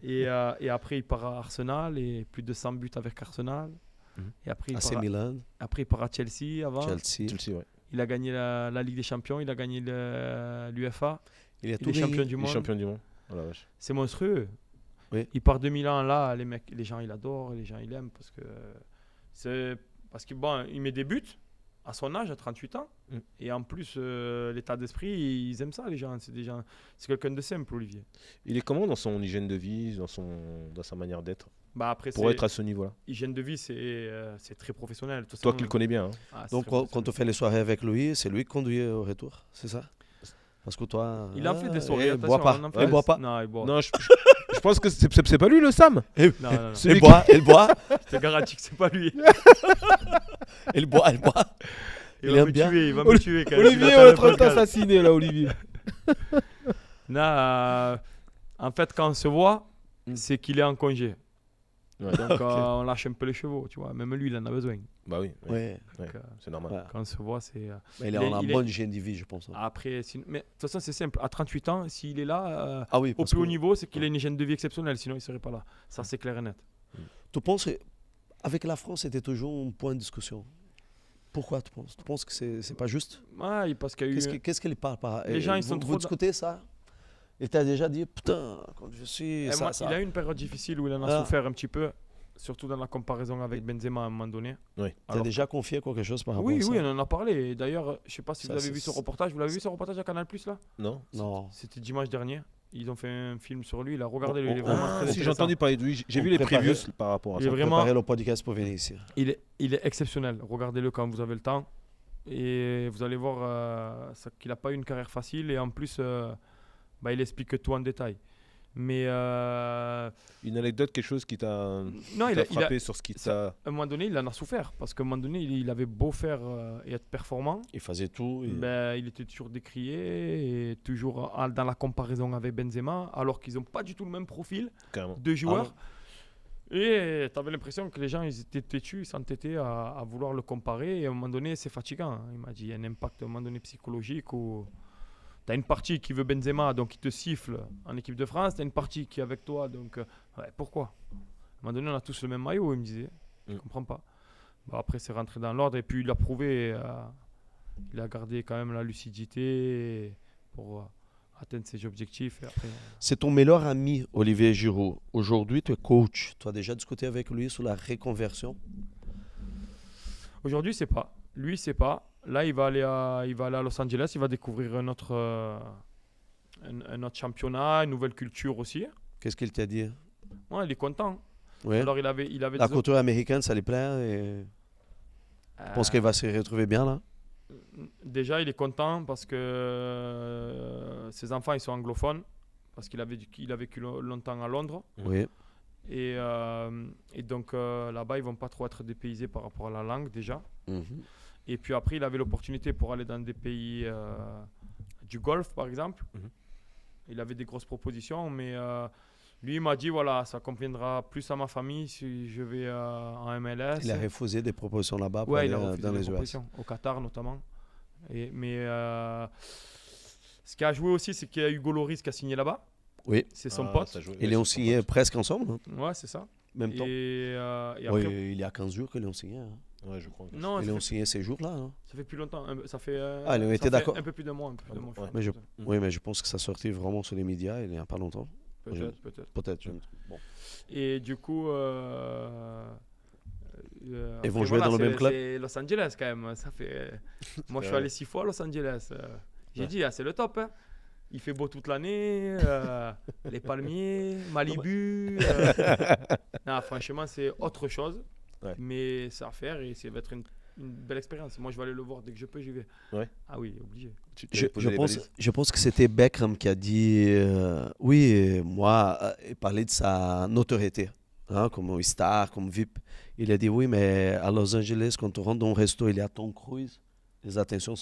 et après, il part à Arsenal et plus de 100 buts avec Arsenal. Mhm. Et après, AC Milan, il part à Chelsea avant. Chelsea. Chelsea, ouais. Il a gagné la Ligue des Champions, il a gagné l'UEFA. Il est Il est champion du Il est monde. champion du monde. Oh la vache. C'est monstrueux. Oui. Il part de Milan là, les gens ils adorent, les gens ils aiment parce que bon, il met des buts à son âge, à 38 ans. Mm. Et en plus, l'état d'esprit, ils aiment ça les gens. C'est quelqu'un de simple, Olivier. Il est comment dans son hygiène de vie, dans sa manière d'être, Après, pour être à ce niveau-là? hygiène de vie, c'est très professionnel. De toute Toi façon, qui le connais bien. Hein. c'est Donc, très quand professionnel. on fait les soirées avec lui, c'est lui qui conduit au retour, c'est ça? Parce que toi. Il en fait des soirées. Il boit pas. on en fait Il boit pas. Non, il boit. Non, je pense que c'est pas lui le Sam. Non, non. Il boit, il boit, Je te garantis que c'est pas lui. il boit, il boit. Il Il va aime me bien. tuer, il va me tuer quand Olivier, il on va est en faire train de le podcast. t'assassiner là, Olivier. Non, en fait, quand on se voit, Mm. c'est qu'il est en congé. Ouais. Donc, on lâche un peu les chevaux, tu vois. Même lui, il en a besoin. Bah oui, Ouais. Donc, c'est normal. Ouais. quand on se voit, c'est. Mais il est Il est- en il est- bonne hygiène de vie, je pense. Après, mais de toute façon, c'est simple. À 38 ans, s'il est là, Ah oui, au parce plus haut que niveau, c'est qu'il a une hygiène de vie exceptionnelle. Sinon, il ne serait pas là. Ça, c'est clair et net. tu penses, avec la France, c'était toujours un point de discussion. Pourquoi tu penses? Tu penses que c'est pas juste? Ouais, parce qu'il y a eu. Qu'est-ce qu'il parle par Les gens, ils sont vous trop discutez ça? Il t'a déjà dit, putain, quand je suis. Eh, il a eu une période difficile où il en a Ah. souffert un petit peu, surtout dans la comparaison avec Benzema à un moment donné. Oui. T'as Alors- déjà confié quelque chose par rapport Oui, à ça? oui, on en a parlé. Et d'ailleurs, je sais pas si Ça, vous avez c'est- vu ce reportage. Vous l'avez vu ce reportage à Canal Plus là? Non. Non. C'était dimanche dernier. Ils ont fait un film sur lui. Il a regardé, Oh, il est oh, vraiment ah, très Si j'ai intéressant. entendu parler de lui, j'ai On vu les préparait- previews par rapport à Il est ça. vraiment- Préparer le podcast pour venir ici. Il est exceptionnel. Regardez-le quand vous avez le temps. Et vous allez voir qu'il n'a pas eu une carrière facile. Et en plus, il explique tout en détail. Mais Une anecdote, quelque chose qui t'a non, qui t'a frappé sur ce qui t'a. à un moment donné, il en a souffert. Parce qu'à un moment donné, il avait beau faire et être performant. Il faisait tout. Il était toujours décrié et toujours dans la comparaison avec Benzema, alors qu'ils n'ont pas du tout le même profil Carrément. de joueurs. Et tu avais l'impression que les gens ils étaient têtus, ils s'entêtaient à vouloir le comparer. Et à un moment donné, c'est fatigant. Hein. Il m'a dit il y a un impact à un moment donné psychologique où tu as une partie qui veut Benzema, donc il te siffle en équipe de France. Tu as une partie qui est avec toi, donc pourquoi? À un moment donné, on a tous le même maillot, il me disait. Je comprends pas. Après, c'est rentré dans l'ordre et puis il a prouvé. Il a gardé quand même la lucidité pour atteindre ses objectifs. Et après, C'est ton meilleur ami, Olivier Giroud. Aujourd'hui, tu es coach. Tu as déjà discuté avec lui sur la reconversion? aujourd'hui, c'est pas. Lui, c'est pas. Là, il va aller à Los Angeles. Il va découvrir un autre championnat, une nouvelle culture aussi. Qu'est-ce qu'il t'a dit? Ouais, il est content. Oui. Alors, il avait La des culture américaine, ça lui plaît. Et... Je pense qu'il va se retrouver bien là. Déjà, il est content parce que ses enfants, ils sont anglophones. Parce qu'il a vécu longtemps à Londres. Oui. Et donc, là-bas, ils vont pas trop être dépaysés par rapport à la langue, déjà. Mhm. Et puis après, il avait l'opportunité pour aller dans des pays du Golfe, par exemple. Mhm. Il avait des grosses propositions, mais lui, il m'a dit, voilà, ça conviendra plus à ma famille si je vais en MLS. Il a refusé des propositions là-bas pour Ouais, aller il a refusé dans des les US. propositions, au Qatar notamment. Mais ce qui a joué aussi, c'est qu'il y a Hugo Lloris qui a signé là-bas. Oui. C'est son Ah, pote. ça joue- Ils ouais, ont c'est son signé pote. presque ensemble, hein, Ouais, c'est ça. même temps. Et après, Oui, il y a 15 jours qu'ils l'ont signé. Hein. Ouais, je crois. non, Ils ça l'ont fait, signé ces jours-là. Hein. ça fait plus longtemps. Ça fait, Ah, ils ont ça été fait d'accord. un peu plus d'un mois. Un peu plus d'un mois, Ouais. Mais je- Mhm. Oui, mais je pense que ça sortit vraiment sur les médias il n'y a pas longtemps. Peut-être. Peut-être. Bon. Et du coup, Ils vont après, jouer dans le c'est- même club. C'est Los Angeles quand même. Ça fait. Moi, je suis Ouais. allé 6 fois à Los Angeles. J'ai Ouais. dit, c'est le top. Hein. Il fait beau toute l'année. Les palmiers, Malibu. Non, franchement, c'est autre chose. Ouais. Mais c'est à faire et ça va être une une belle expérience. Moi, je vais aller le voir dès que je peux, j'y vais. Ouais. Ah oui, obligé. Je pense que c'était Beckham qui a dit oui, moi, il parlait de sa notoriété, hein, comme star, comme VIP. Il a dit oui, mais à Los Angeles, quand tu rentres dans un resto, il y a Tom Cruise, les attentions ne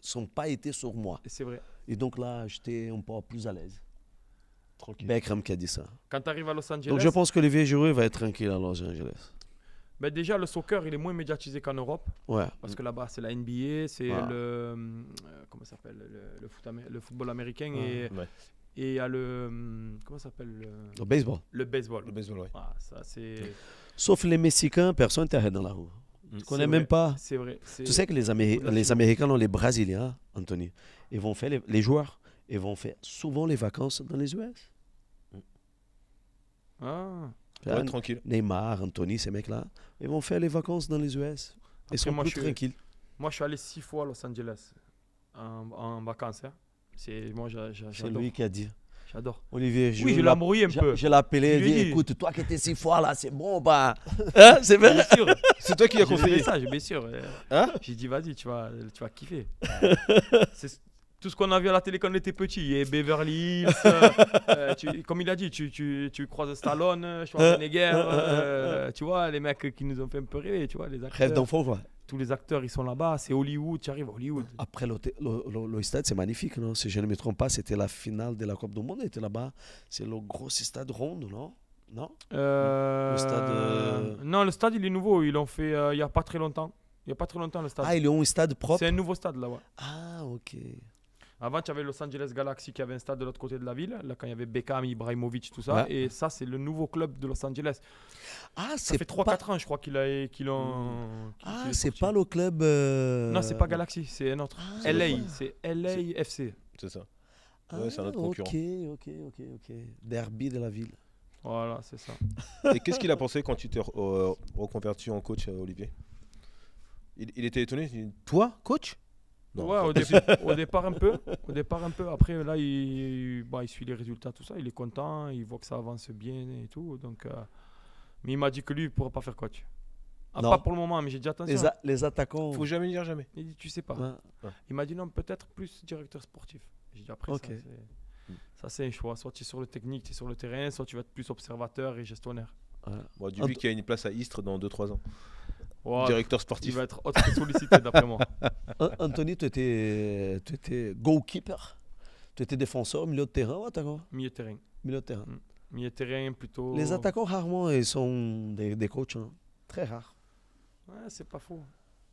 sont pas été sur moi. Et c'est vrai. Et donc là, j'étais un peu plus à l'aise. Tranquille. Beckham qui a dit ça. Quand tu arrives à Los Angeles, Donc je pense que l'Olivier Giroud va être tranquille à Los Angeles. ben déjà, le soccer, il est moins médiatisé qu'en Europe. Ouais. Parce que là-bas, c'est la NBA, c'est Ah. comment ça s'appelle le football américain Ouais. et il y a le comment ça s'appelle Au baseball. le baseball. Le baseball, ouais. Ah, ça c'est Sauf les Mexicains, personne ne t'arrête dans la rue. Tu connais même pas. C'est vrai. Tu sais que les Américains, les Brésiliens, Anthony, ils vont faire les joueurs, ils vont faire souvent les vacances dans les US. Ah. Ouais, tranquille. Neymar, Anthony, ces mecs-là, ils vont faire les vacances dans les US. Ils Après, sont moi, plus je suis- tranquilles. Moi, je suis allé 6 fois à Los Angeles en vacances. Hein. Moi, C'est j'adore. lui qui a dit. J'adore. Olivier, Oui, je l'ai embrouillé un peu. Je l'ai appelé, Je il lui ai dit, dit. écoute, toi qui étais 6 fois là, c'est bon, bah. Hein, c'est vrai. Bien sûr. C'est toi qui as J'ai dit conseillé. ça, bien sûr. Hein? J'ai dit, vas-y, tu vas kiffer. C'est tout ce qu'on a vu à la télé quand on était petit. Et Beverly Hills, comme il a dit, tu croises Stallone, Schwarzenegger, tu vois, les mecs qui nous ont fait un peu rêver, tu vois, les Rêve acteurs. d'enfant, quoi. Tous les acteurs, ils sont là-bas. C'est Hollywood, tu arrives à Hollywood. Après, le stade, c'est magnifique, non? Si je ne me trompe pas, c'était la finale de la Coupe du Monde, était là-bas. C'est le gros stade rond, non? Non? Le stade, Non, le stade, il est nouveau. Ils l'ont fait il n'y a pas très longtemps. Il n'y a pas très longtemps, le stade. Ah, ils ont un stade propre? C'est un nouveau stade, là, ouais. Ah, ok. Avant, tu avais Los Angeles Galaxy qui avait un stade de l'autre côté de la ville, là, quand il y avait Beckham, Ibrahimovic, tout ça. Ouais. Et ça, c'est le nouveau club de Los Angeles. Ah, Ça c'est fait pas... 3-4 ans, je crois, qu'ils l'ont. qu'il Ah, est c'est sorti. pas le club... Non, c'est pas Galaxy, c'est un autre. Ah, LA, ouais. c'est LAFC. C'est ça. Ah, Ouais, c'est un autre concurrent. ok. Derby de la ville. Voilà, c'est ça. Et qu'est-ce qu'il a pensé quand tu t'es reconverti en coach, Olivier? Il était étonné. Il dit, toi, coach? Non. Ouais, au départ un peu. Après, là, il suit les résultats, tout ça. Il est content, il voit que ça avance bien et tout. Donc, mais il m'a dit que lui, il ne pourra pas faire coach. Ah, Non. pas pour le moment, mais j'ai dit attention. Les attaquants... Faut jamais dire jamais. Il dit, tu sais pas. Ouais. Il m'a dit non, peut-être plus directeur sportif. J'ai dit après, Ok. ça c'est un choix. Soit tu es sur le technique, tu es sur le terrain, soit tu vas être plus observateur et gestionnaire. Bon, Dubuc qui a une place à Istres dans 2-3 ans. Ouais, Directeur il sportif. va être autre que sollicité d'après moi. Anthony, tu étais goalkeeper. Tu étais défenseur, milieu de terrain ou attaquant? Milieu de terrain. Milieu de terrain. Milieu de terrain plutôt. Les attaquants, rarement, ils sont des coachs. Hein. Très rares. Ouais, c'est pas faux.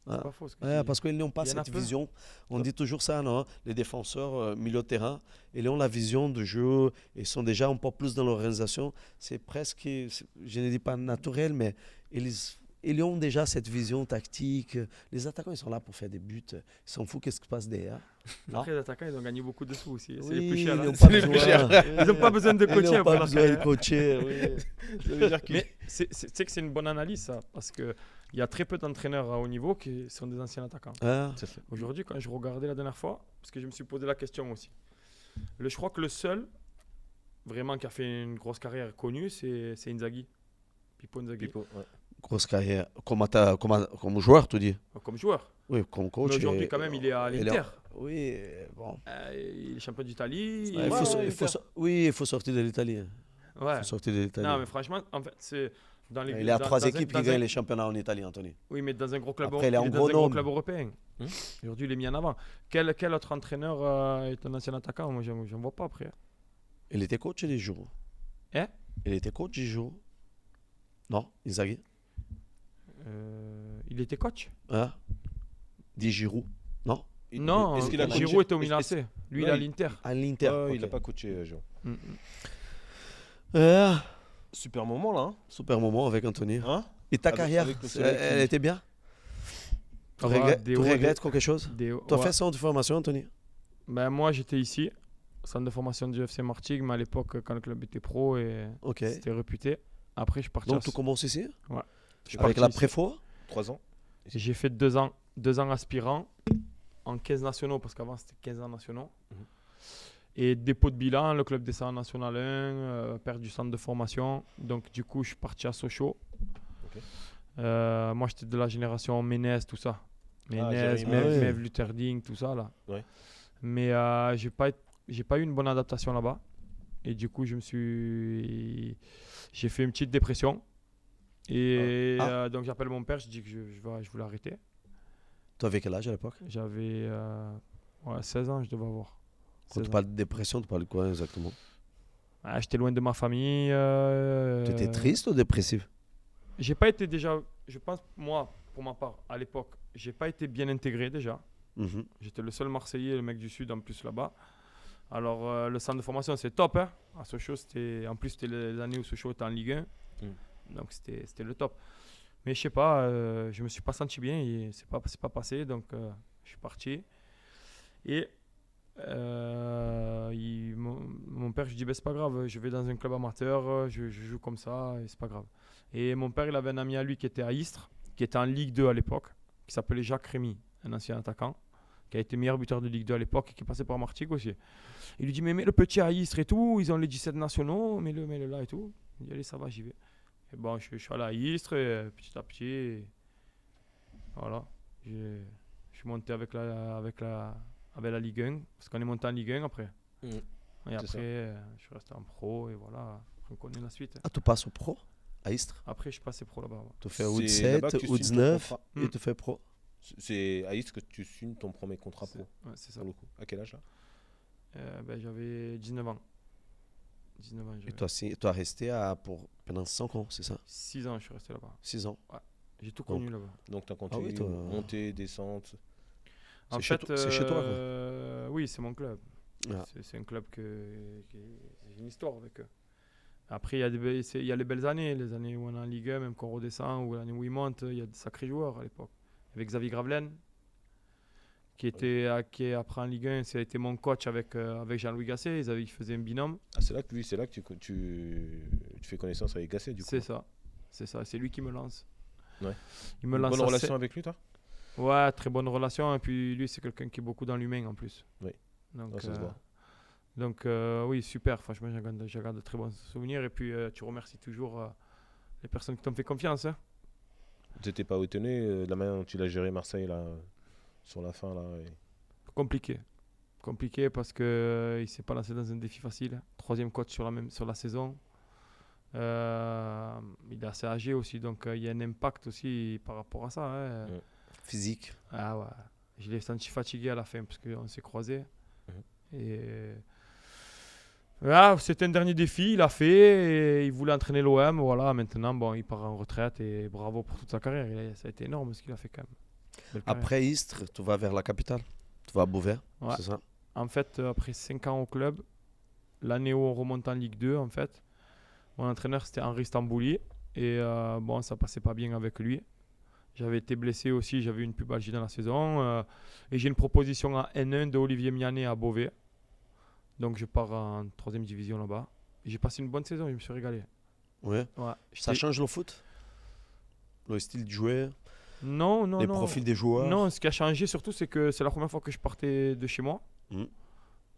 Ouais. C'est pas faux. Ce que Ouais, tu dis. parce qu'ils n'ont pas Il y en a cette peu. vision. On dit toujours ça, non? Les défenseurs, milieu de terrain, ils ont la vision de jeu. Ils sont déjà un peu plus dans l'organisation. C'est presque, je ne dis pas naturel, mais ils ont déjà cette vision tactique. Les attaquants, ils sont là pour faire des buts. Ils s'en foutent qu'est-ce qui se passe derrière. Non? Après, les attaquants, ils ont gagné beaucoup de sous aussi. C'est Oui, les plus chers. ils hein. n'ont C'est pas les plus besoin. Ils n'ont pas besoin de Ils coacher n'ont pour pas leur besoin de carrière. coacher. Oui. Ça veut dire qu'il Mais c'est que c'est une bonne analyse, ça. Parce qu'il y a très peu d'entraîneurs à haut niveau qui sont des anciens attaquants. Hein? Ça fait- Aujourd'hui, quand je regardais la dernière fois, parce que je me suis posé la question aussi, je crois que le seul vraiment qui a fait une grosse carrière connue, c'est Inzaghi. Pippo Inzaghi. Pipo, ouais. Grosse carrière. Comme joueur, tu dis? Comme joueur. Oui, comme coach. Mais aujourd'hui, quand même, il est à l'Inter. Oui, bon. Il est champion d'Italie. Ouais, il faut sortir de l'Italie. Ouais. Il faut sortir de l'Italie. Non, mais franchement, en fait, c'est dans les. Il y a dans- 3 dans un- équipes dans qui un- gagnent les championnats en Italie, Anthony. Oui, mais dans un gros club, Après, il est un dans gros un gros nom. club européen. Aujourd'hui, il est mis en avant. Quel autre entraîneur est un ancien attaquant? Moi, j'en vois pas après. Il était coach des jours. Hein? Il était coach des jours. Non, Inzaghi. Il était coach? Hein? Di Giroud. Non? Non, Est-ce qu'il a Giroud coaché- était au Milan AC. Lui, il est Non, à il- l'Inter. À l'Inter. Il ok. n'a pas coaché, Jean. Mm, mm. Super moment là. Super moment avec Anthony. Hein? Et ta Avec- carrière, avec le soleil elle qui- était bien? Tu Ouais, regrettes, des tu hauts, regrettes quelque chose? Tu as ouais. fait centre de formation, Anthony? Ben, moi, j'étais ici, centre de formation du FC Martigues, mais à l'époque, quand le club était pro, et Ok. c'était réputé. Après, je suis parti. Donc tu commences ici? je suis Avec parti la ici. préfo? 3 ans. J'ai fait 2 ans aspirant en 15 nationaux, parce qu'avant c'était 15 ans nationaux. Mhm. Et dépôt de bilan, le club descend en National 1, perte du centre de formation. Donc du coup, je suis parti à Sochaux. Ok. Moi, j'étais de la génération Ménez, tout ça. Ménez, Jérémy Ménez. Mev Lutherding, tout ça là. Ouais. Mais j'ai pas eu une bonne adaptation là-bas. Et du coup, j'ai fait une petite dépression. Et donc, j'appelle mon père, je dis que je voulais arrêter. Tu avais quel âge à l'époque? J'avais 16 ans, je devais avoir. Quand 16 tu ans. parles de dépression, tu parles de quoi exactement? J'étais loin de ma famille. Tu étais triste ou dépressif? J'ai pas été déjà, je pense, moi, pour ma part, à l'époque, j'ai pas été bien intégré déjà. Mhm. J'étais le seul Marseillais, le mec du Sud en plus là-bas. Alors, le centre de formation, c'est top. Hein. À Sochaux, en plus, c'était les années où Sochaux était en Ligue 1. Donc, c'était le top. Mais je sais pas, je me suis pas senti bien et c'est pas passé. Donc, je suis parti. Et mon père, je dis, ben, c'est pas grave, je vais dans un club amateur, je joue comme ça et c'est pas grave. Et mon père, il avait un ami à lui qui était à Istres, qui était en Ligue 2 à l'époque, qui s'appelait Jacques Rémy, un ancien attaquant, qui a été meilleur buteur de Ligue 2 à l'époque et qui est passé par Martigues aussi. Il lui dit, mais le petit à Istres et tout, ils ont les 17 nationaux, mets-le là et tout. Il dit, allez, ça va, j'y vais. Et bon, je suis allé à Istres et petit à petit, voilà, je suis monté avec la Ligue 1, parce qu'on est monté en Ligue 1 après. Et après, je suis resté en pro et voilà, on connaît la suite. Ah, tu passes au pro à Istres? Après, je suis passé pro là-bas. Ouais. Tu fais C'est là-bas que U17, tu signes ton U19 contrat. et tu fais pro. C'est à Istres que tu signes ton premier contrat pro. Ouais, c'est ça. Pour le coup. À quel âge là? J'avais 19 ans. 19 ans, Et tu as resté pendant 5 ans, c'est ça? 6 ans, je suis resté là-bas. 6 ans. J'ai tout connu là-bas. Donc tu as continué, oui, toi, montée, descente. En C'est chez toi, oui, c'est mon club. Ah. C'est un club j'ai une histoire avec eux. Après, il y a les belles années, les années où on est en Ligue 1, même qu'on redescend, ou l'année où ils montent, il y a de sacrés joueurs à l'époque. Avec Xavier Gravelaine, qui après en Ligue 1, ça a été mon coach avec Jean-Louis Gasset. Ils faisaient un binôme. Ah, c'est là que tu fais connaissance avec Gasset du coup. C'est ça, c'est lui qui me lance. Ouais. Il me Une lance bonne relation avec lui, toi? Ouais, très bonne relation. Et puis lui, c'est quelqu'un qui est beaucoup dans l'humain en plus. Oui. Donc, Ça se voit. donc oui, super. Franchement, je garde de très bons souvenirs. Et puis, tu remercies toujours les personnes qui t'ont fait confiance. Hein. Tu n'étais pas étonné de la manière dont tu l'as géré Marseille là, sur la fin là Compliqué parce qu'il ne s'est pas lancé dans un défi facile. 3e coach sur la saison. Il est assez âgé aussi. Donc, il y a un impact aussi par rapport à ça. Hein. Ouais. Physique. Ah ouais. Je l'ai senti fatigué à la fin parce qu'on s'est croisés. Et voilà, c'était un dernier défi, il a fait et il voulait entraîner l'OM. Voilà, maintenant, bon, il part en retraite et bravo pour toute sa carrière. Ça a été énorme ce qu'il a fait quand même. Belle carrière. Après Istres, tu vas vers la capitale. Tu vas à Beauvais, Ouais. c'est ça? En fait, après 5 ans au club, l'année où on remonte en Ligue 2, en fait, mon entraîneur c'était Henri Stambouli et bon, ça passait pas bien avec lui. J'avais été blessé aussi, j'avais une pubalgie dans la saison. Et j'ai une proposition à N1 de Olivier Mianet à Beauvais. Donc je pars en 3e division là-bas. Et j'ai passé une bonne saison, je me suis régalé. Ouais. Ouais. Ça change le foot? Le style de jouer? Non. Les profils des joueurs? Non, ce qui a changé surtout, c'est que c'est la première fois que je partais de chez moi.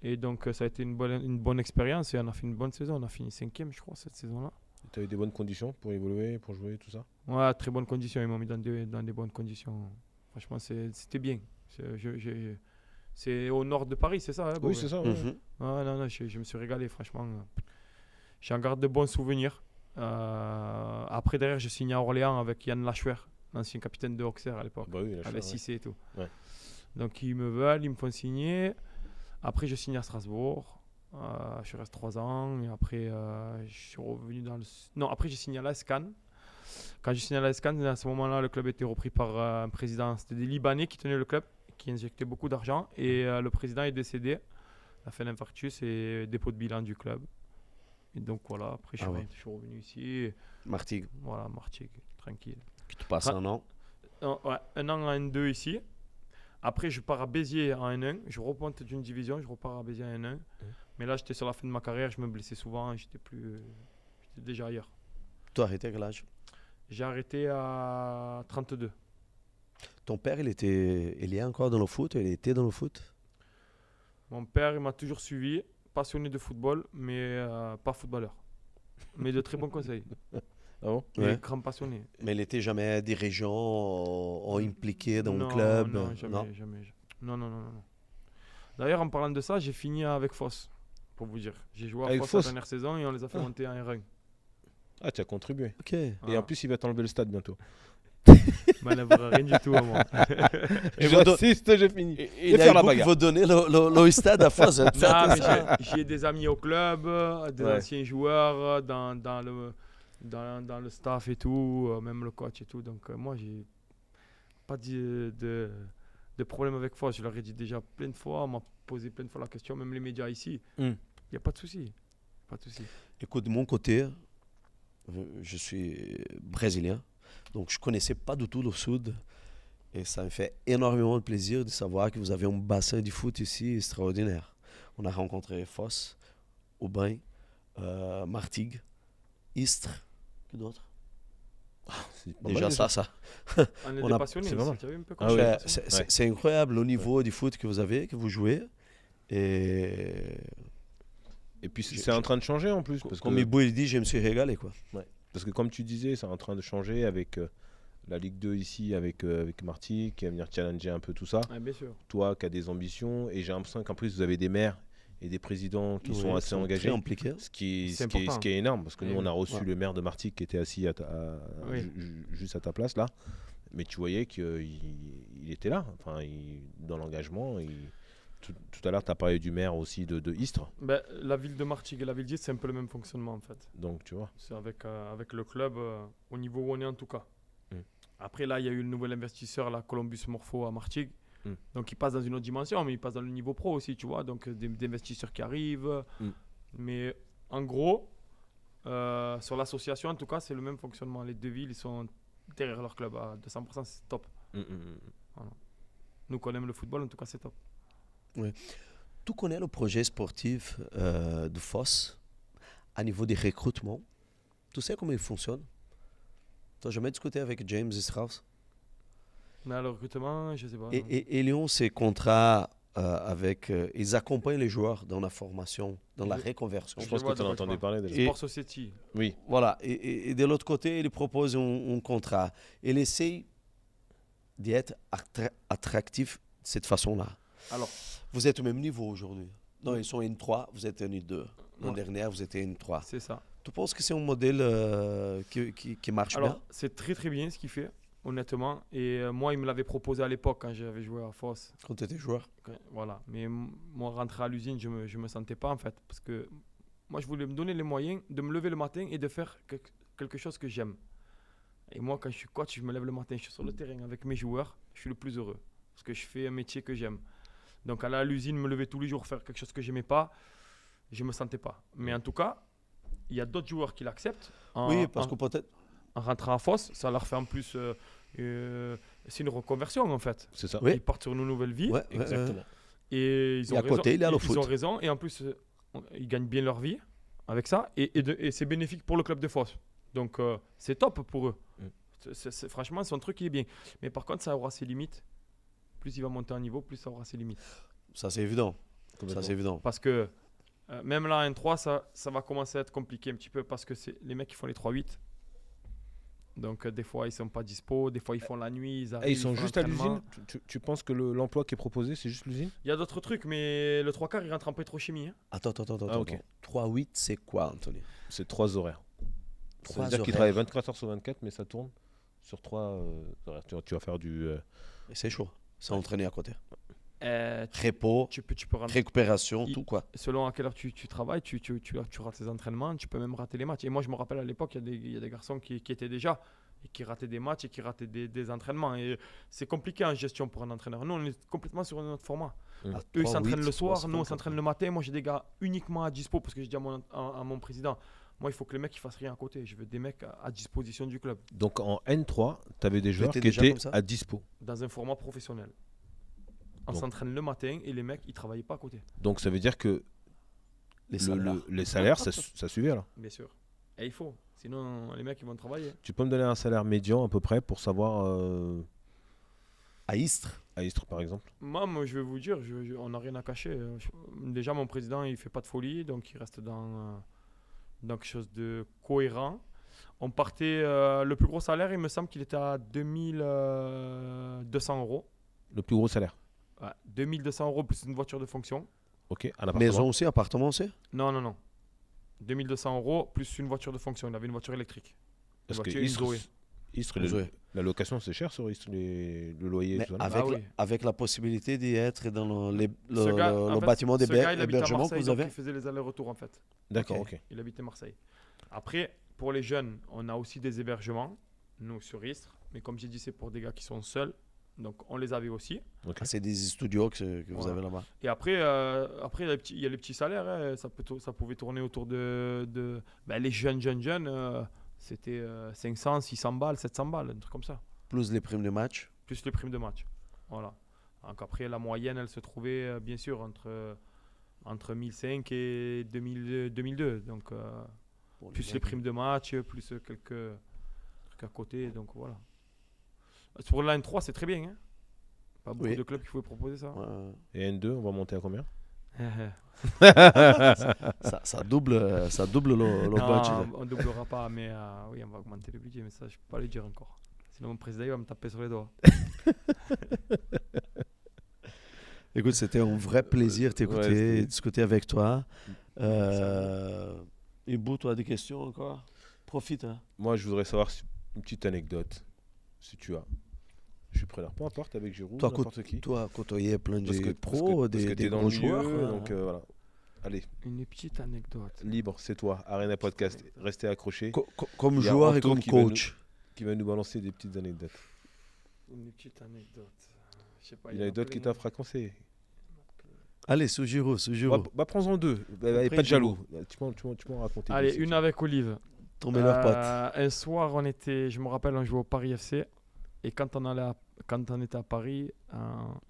Et donc ça a été une bonne expérience et on a fait une bonne saison. On a fini 5e, je crois, cette saison-là. Tu as eu des bonnes conditions pour évoluer, pour jouer, tout ça? Ouais, très bonnes conditions. Ils m'ont mis dans des bonnes conditions. Franchement, c'était bien. C'est au nord de Paris, c'est ça? Hein, Oui, c'est ça. Ouais. Non, je me suis régalé, franchement. J'en garde de bons souvenirs. Après, derrière, je signe à Orléans avec Yann Lachuer, l'ancien capitaine de Auxerre à l'époque, Bah oui, avec Cissé et tout. Ouais. Donc, ils me veulent, ils me font signer. Après, je signe à Strasbourg. Je reste 3 ans. Et après, je suis revenu dans le... Non, après, j'ai signé à l'ASCAN. Quand j'ai signé à l'ASCAN, à ce moment-là, le club était repris par un président. C'était des Libanais qui tenaient le club, qui injectaient beaucoup d'argent. Et le président est décédé. Il a fait un infarctus et dépôt de bilan du club. Et donc voilà, après je suis revenu ici. Martigues. Voilà, Martigues, tranquille. Puis tu passes un an. Ouais, un an en N2 ici. Après, je pars à Béziers en N1. Je remonte d'une division, je repars à Béziers en N1. Mais là, j'étais sur la fin de ma carrière, je me blessais souvent. J'étais déjà ailleurs. Tu as arrêté à quel âge? J'ai arrêté à 32. Ton père, il est encore dans le foot? Il était dans le foot? Mon père, il m'a toujours suivi. Passionné de football, mais pas footballeur. Mais de très bons conseils. Ah bon? Mais Ouais. grand passionné. Mais il n'était jamais dirigeant ou impliqué dans le Non, club. Non, jamais, jamais. Non, non, non, non. D'ailleurs, en parlant de ça, j'ai fini avec Foss, pour vous dire. J'ai joué à Avec Foss Foss la dernière saison et on les a fait monter en R1. Ah, tu as contribué. Ok. Et en plus, il va t'enlever le stade bientôt. Manœuvre, rien du tout à moi. Et vous don- J'insiste, j'ai fini. Il Et a faire eu la beaucoup bagarre. vous donner le stade à Foss. Non, mais j'ai des amis au club, des Ouais. anciens joueurs dans le staff et tout, même le coach et tout. Donc moi, j'ai pas de problème avec Foss. Je leur ai dit déjà plein de fois, on m'a posé plein de fois la question, même les médias ici. Il n'y a pas de souci. Pas de souci. Écoute, de mon côté, je suis brésilien, donc je connaissais pas du tout le Sud. Et ça me fait énormément de plaisir de savoir que vous avez un bassin de foot ici extraordinaire. On a rencontré Foss, Aubin, Martigues, Istres, que d'autres? C'est pas Déjà mal, ça. On est On des a- passionnés. c'est pas mal. Tu as vu un peu Ah comment oui. je suis C'est- passionné c'est Ouais. c'est incroyable le niveau du foot que vous avez, que vous jouez. Et puis Je- c'est en train de changer en plus. Parce comme que, Ibou il dit, je me suis régalé, quoi. parce que comme tu disais, c'est en train de changer avec la Ligue 2 ici, avec Marty, qui va venir challenger un peu tout ça. Ouais, bien sûr. Toi qui as des ambitions. Et j'ai l'impression qu'en plus, vous avez des maires et des présidents qui sont Oui, assez très engagés. impliqués. Ce qui, C'est ce, qui est, important. ce qui est énorme, parce que Oui, nous, on a oui. reçu Ouais. le maire de Martigues qui était assis Oui. juste à ta place, là. Mais tu voyais qu'il était là, enfin, dans l'engagement. Tout à l'heure, tu as parlé du maire aussi de Istres. Ben, la ville de Martigues et la ville d'Istres, c'est un peu le même fonctionnement en fait. Donc, tu vois. C'est avec le club au niveau où on est en tout cas. Mm. Après là, il y a eu le nouvel investisseur, la Columbus Morpho à Martigues. Mm. Donc il passe dans une autre dimension, mais il passe dans le niveau pro aussi, tu vois. Donc des investisseurs qui arrivent. Mm. Mais en gros, sur l'association en tout cas, c'est le même fonctionnement. Les deux villes, ils sont derrière leur club à 200%, c'est top. Nous qu'on aime le football, en tout cas, c'est top. Tu connais le projet sportif de Foss à niveau des recrutements? Tu sais comment il fonctionne? Tu n'as jamais discuté avec James Strauss? Mais le recrutement, je sais pas. Et Lyon, ces contrats avec... ils accompagnent les joueurs dans la formation, dans la Je- reconversion. Je pense vois que de tu en quoi tu entendais parles. parler déjà. Et- Sport Society. Oui. Voilà. Et de l'autre côté, il propose un contrat. Il essaye d'être attractif de cette façon-là. Alors, Vous êtes au même niveau aujourd'hui. Non, ils sont N3, vous êtes N2. L'année dernière, vous étiez N3. c'est ça. Tu penses que c'est un modèle qui marche Alors, bien? c'est très très bien ce qu'il fait, honnêtement. Et moi, il me l'avait proposé à l'époque quand j'avais joué à Foss. Quand tu étais joueur? Voilà. Mais moi, rentrer à l'usine, je me sentais pas en fait. Parce que moi, je voulais me donner les moyens de me lever le matin et de faire quelque chose que j'aime. Et moi, quand je suis coach, je me lève le matin, je suis sur le terrain avec mes joueurs, je suis le plus heureux. Parce que je fais un métier que j'aime. Donc aller à l'usine, me lever tous les jours, faire quelque chose que j'aimais pas, je me sentais pas. Mais en tout cas, il y a d'autres joueurs qui l'acceptent. Oui, parce que peut-être... En rentrant à Foss, ça leur fait en plus... c'est une reconversion en fait. C'est ça. Oui. Ils partent sur une nouvelle vie. Ouais, Exactement. Et ils ont Et à raison. côté, il y a le Ils foot. ont raison. Et en plus, ils gagnent bien leur vie avec ça. Et c'est bénéfique pour le club de Foss. Donc, c'est top pour eux. Franchement, c'est un truc qui est bien. Mais par contre, ça aura ses limites. Plus il va monter en niveau, plus ça aura ses limites. Ça, c'est évident. Ça, Complètement. c'est évident. Parce que même là, en 3, ça va commencer à être compliqué un petit peu. Parce que c'est les mecs qui font les 3-8. Donc, des fois, ils sont pas dispo. Des fois, ils font la nuit. Et ils sont font juste à l'entraînement. l'usine. Tu penses que l'emploi qui est proposé, c'est juste l'usine? Il y a d'autres trucs, mais le 3 quarts, il rentre en pétrochimie. Hein. Attends. Ah, ok. 3-8, c'est quoi, Anthony? C'est 3 horaires. Ça Trois veut dire qu'ils horaires. travaillent 24 heures sur 24, mais ça tourne sur 3 horaires. Tu vas faire du. Et c'est chaud. C'est entraîné à côté. Tu Repos, tu peux rentrer. récupération, Il- tout quoi. Selon à quelle heure tu travailles, tu rates les entraînements, tu peux même rater les matchs. Et moi, je me rappelle à l'époque, il y a des garçons qui étaient déjà et qui rataient des matchs et qui rataient des entraînements. Et c'est compliqué en gestion pour un entraîneur. Nous, on est complètement sur un autre format. Mm. À Eux, ils 3-8, s'entraînent le soir, 3-5, nous, on s'entraîne le matin. Moi, j'ai des gars uniquement à dispo parce que je dis à mon président, moi, il faut que les mecs ils fassent rien à côté. Je veux des mecs à disposition du club Donc en N3, tu avais des joueurs étais qui déjà étaient comme ça à dispo. dans un format professionnel. On Donc. s'entraîne le matin et les mecs, ils travaillent pas à côté, Donc ça veut dire que Les le- salaires. les salaires, ça suivait là. bien sûr. Et il faut. Sinon, les mecs, ils vont travailler. Tu peux me donner un salaire médian à peu près pour savoir À Istres. à Istres par exemple? Moi, je vais vous dire, on n'a rien à cacher. Déjà, mon président, il fait pas de folie, donc il reste dans quelque chose de cohérent. On partait, le plus gros salaire, il me semble qu'il était à 2200 €. Le plus gros salaire. Ouais, 2200 € plus une voiture de fonction. Ok, un appartement. Maison aussi, appartement aussi. Non. 2200 € plus une voiture de fonction. Il avait une voiture électrique. Une Parce que voiture, une Zoé. Istres, Zoé. la location, c'est cher sur Istres, le loyer. Mais tout ça, non avec, Ah oui. avec la possibilité d'y être dans le Ce gars, en fait, bâtiment ce gars, il habitait à d'hébergement que Marseille, vous donc avez. il faisait les allers-retours en fait. D'accord, Ok. ok. Il habitait Marseille. Après, pour les jeunes, on a aussi des hébergements, nous sur Istres. Mais comme j'ai dit, c'est pour des gars qui sont seuls. Donc on les avait aussi. Ok. Ah, c'est des studios que vous Voilà. avez là-bas. Et après, il y a les petits salaires. Hein. Ça pouvait tourner autour de les jeunes. C'était 500, 600 balles, 700 balles, un truc comme ça. Plus les primes de match. Plus les primes de match. Voilà. Donc après, la moyenne, elle se trouvait bien sûr entre 1005 et 2002. Donc Pour plus gens les qui- primes de match, plus quelques trucs à côté. Donc voilà. Pour la N3, c'est très bien. Hein. Pas beaucoup Oui. de clubs qui pouvaient proposer ça. Ouais. Et N2, on va monter à combien? Ça double le budget. Non, on ne doublera pas, mais oui, on va augmenter le budget, mais ça, je ne peux pas le dire encore. Sinon, mon président il va me taper sur les doigts. Écoute, c'était un vrai plaisir de t'écouter Ouais, et discuter avec toi. Ibou, tu as des questions encore? Profite. Hein. Moi, je voudrais savoir une petite anecdote, si tu as. Je suis preneur, peu importe, avec Giroud, Toi, n'importe qui. Toi, côtoyé plein Parce que- de pros, parce que des t'es dans gros le milieu, joueurs. donc voilà. Allez, Une petite anecdote. libre, c'est toi. Arena Podcast, restez accrochés. Comme Il y a joueur et Anto comme qui va nous- coach. Qui va nous balancer des petites anecdotes. Une petite anecdote. Je sais pas, Une il y en a anecdote qui plein. t'a fracassé. Allez, sous Giroud. Prends-en deux. Après, Pas de jaloux. Tu m'en raconter. Allez, deux, une avec Olive. Ton meilleur pote. Un soir, je me rappelle, on jouait au Paris FC. Et quand on était à Paris,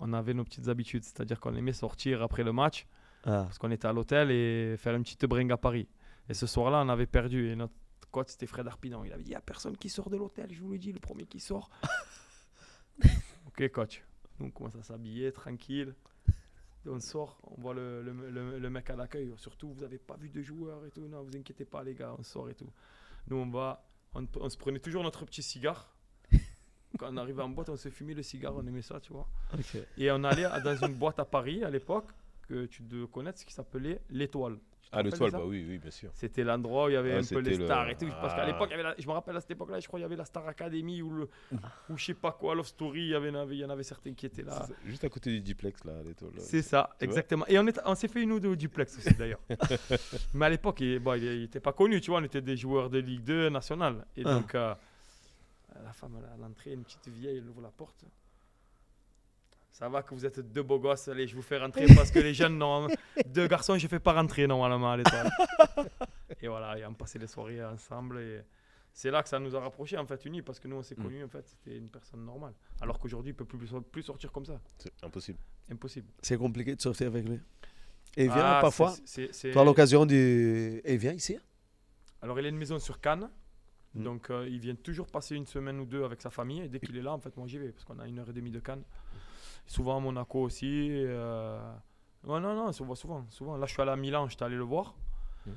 on avait nos petites habitudes. C'est-à-dire qu'on aimait sortir après le match, Ah. parce qu'on était à l'hôtel, et faire une petite bringue à Paris. Et ce soir-là, on avait perdu. Et notre coach, c'était Fred Arpinon. Il avait dit, il n'y a personne qui sort de l'hôtel, je vous le dis, le premier qui sort. Ok, coach. Donc, on commence à s'habiller, tranquille. Et on sort, on voit le mec à l'accueil. Surtout, vous n'avez pas vu de joueurs et tout. Non, vous inquiétez pas, les gars, on sort et tout. Nous, on se prenait toujours notre petit cigare. Quand on arrivait en boîte, on se fumait le cigare, on aimait ça, tu vois. Ok. Et on allait dans une boîte à Paris à l'époque, que tu dois connaître, ce qui s'appelait l'Étoile. Tu te Ah, le rappelles toile, de ça? bah oui, bien sûr. C'était l'endroit où il y avait Ah, un peu les c'était le- stars et tout. Parce qu'à Ah. l'époque, je me rappelle à cette époque-là, je crois qu'il y avait la Star Academy ou je sais pas quoi, Love Story, il y en avait certains qui étaient là. C'est juste à côté du duplex, là, l'étoile. C'est ça, Tu vois exactement. Et on s'est fait une ou deux au duplex aussi d'ailleurs. Mais à l'époque, il était pas connu, tu vois, on était des joueurs de Ligue 2 nationale. Et Ah. donc, la femme à l'entrée, une petite vieille, elle ouvre la porte. Ça va que vous êtes deux beaux gosses, allez, je vous fais rentrer parce que les jeunes, non, deux garçons, je fais pas rentrer normalement à l'étoile. Et voilà, et on passait les soirées ensemble. Et c'est là que ça nous a rapprochés, en fait, unis, parce que nous, on s'est connus, en fait, c'était une personne normale. Alors qu'aujourd'hui, il peut plus sortir comme ça. C'est impossible. Impossible. C'est compliqué de sortir avec lui. Et il vient Ah, parfois. c'est- Tu as l'occasion de. Et il vient ici. Alors, il a une maison sur Cannes. Mm. Donc, il vient toujours passer une semaine ou deux avec sa famille. Et dès qu'il est là, en fait, moi, j'y vais. Parce qu'on a 1h30 de Cannes. Souvent à Monaco aussi. Ouais, non, on se voit souvent. Là, je suis allé à Milan, j'étais allé le voir. Mm.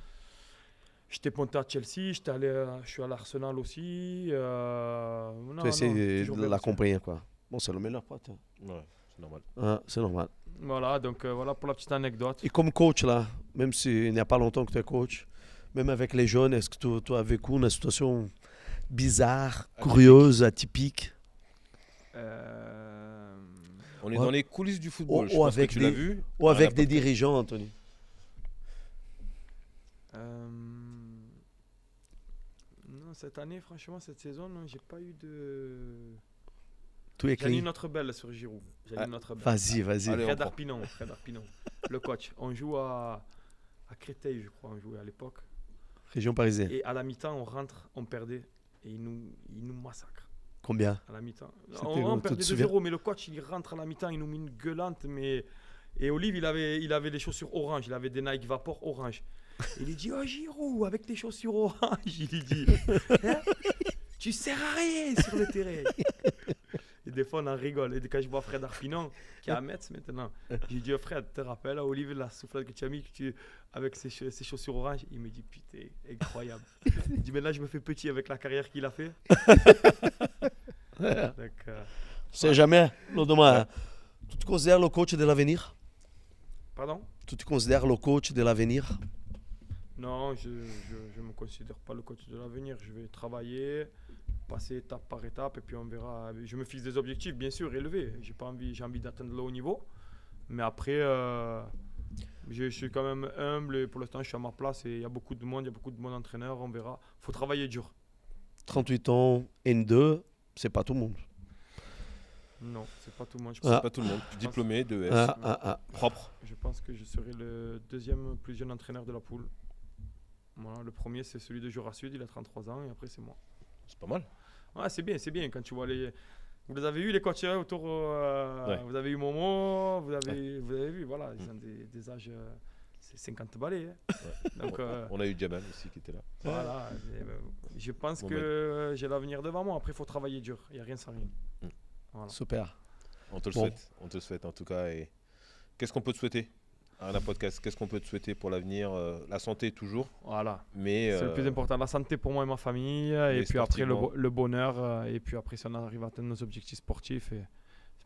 J'étais monté à Chelsea, je suis allé à Arsenal aussi. Tu essaies toujours de bien l'accompagner, quoi. Bon, c'est le meilleur pote. Ouais, c'est normal. Ah, c'est normal. Voilà, donc voilà pour la petite anecdote. Et comme coach, là, même s'il n'y a pas longtemps que tu es coach, même avec les jeunes, est-ce que tu as vécu une situation bizarre, curieuse, atypique? On est Ouais. dans les coulisses du football. Ou Je pense avec que tu des- l'as vu. Ou à avec la des podcast. dirigeants, Anthony? Non, cette année, franchement, cette saison, non, j'ai pas eu de. Tout est J'ai mis clean. notre belle sur Giroud. J'ai Ah, mis notre belle. Vas-y, vas-y. Allez, Fred on prend. Arpinon, le coach. On joue à Créteil, je crois, on jouait à l'époque. Région parisienne. Et à la mi-temps, on rentre, on perdait. Et il nous massacre Combien? à la mi-temps. C'était On long, tu perdait te souviens? 2-0, mais le coach, il rentre à la mi-temps, il nous met une gueulante. Et Olive, il avait les chaussures orange. Il avait des Nike Vapor orange. Il lui dit, oh Giroud, avec tes chaussures orange. Il lui dit, hein, tu sers à rien sur le terrain. Et des fois, on en rigole. Et quand je vois Fred Arpinon, qui est à Metz maintenant, j'ai dit, Fred, tu te rappelles, Olivier, la soufflette que tu as mis avec ses chaussures orange? Il me dit, putain, incroyable. Il dit, maintenant, je me fais petit avec la carrière qu'il a fait. Donc, C'est jamais, Lodoma. Tu te considères le coach de l'avenir? pardon? Tu te considères le coach de l'avenir? Non, je ne me considère pas le coach de l'avenir. Je vais travailler, passer étape par étape et puis on verra. Je me fixe des objectifs, bien sûr, élevés. J'ai envie d'atteindre le haut niveau. Mais après, je suis quand même humble et pour l'instant, je suis à ma place et il y a beaucoup de monde, il y a beaucoup de bons entraîneurs, on verra. Il faut travailler dur. 38 ans, N2, c'est pas tout le monde. Non, c'est pas tout le monde. Je Ah. C'est pas tout le monde. Diplômé de S. Propre. Je pense que je serai le deuxième plus jeune entraîneur de la poule. Voilà, le premier, c'est celui de Jura Sud, il a 33 ans et après, c'est moi. C'est pas mal. Ouais, c'est bien quand tu vois les. Vous les avez eu les coachs autour. Vous avez eu Momo, vous avez vu, voilà, ils ont des âges. C'est 50 balais. Hein. Ouais. Donc, On a eu Jamal aussi qui était là. voilà, je pense que j'ai l'avenir devant moi. Après, il faut travailler dur. Il n'y a rien sans rien. Voilà. Super. On te le Bon. souhaite. On te le souhaite en tout cas. Et qu'est-ce qu'on peut te souhaiter? Arena Podcast, qu'est-ce qu'on peut te souhaiter pour l'avenir? La santé toujours, Voilà. mais C'est le plus important. La santé pour moi et ma famille. Et puis après, le bonheur. Et puis après, si on arrive à atteindre nos objectifs sportifs, et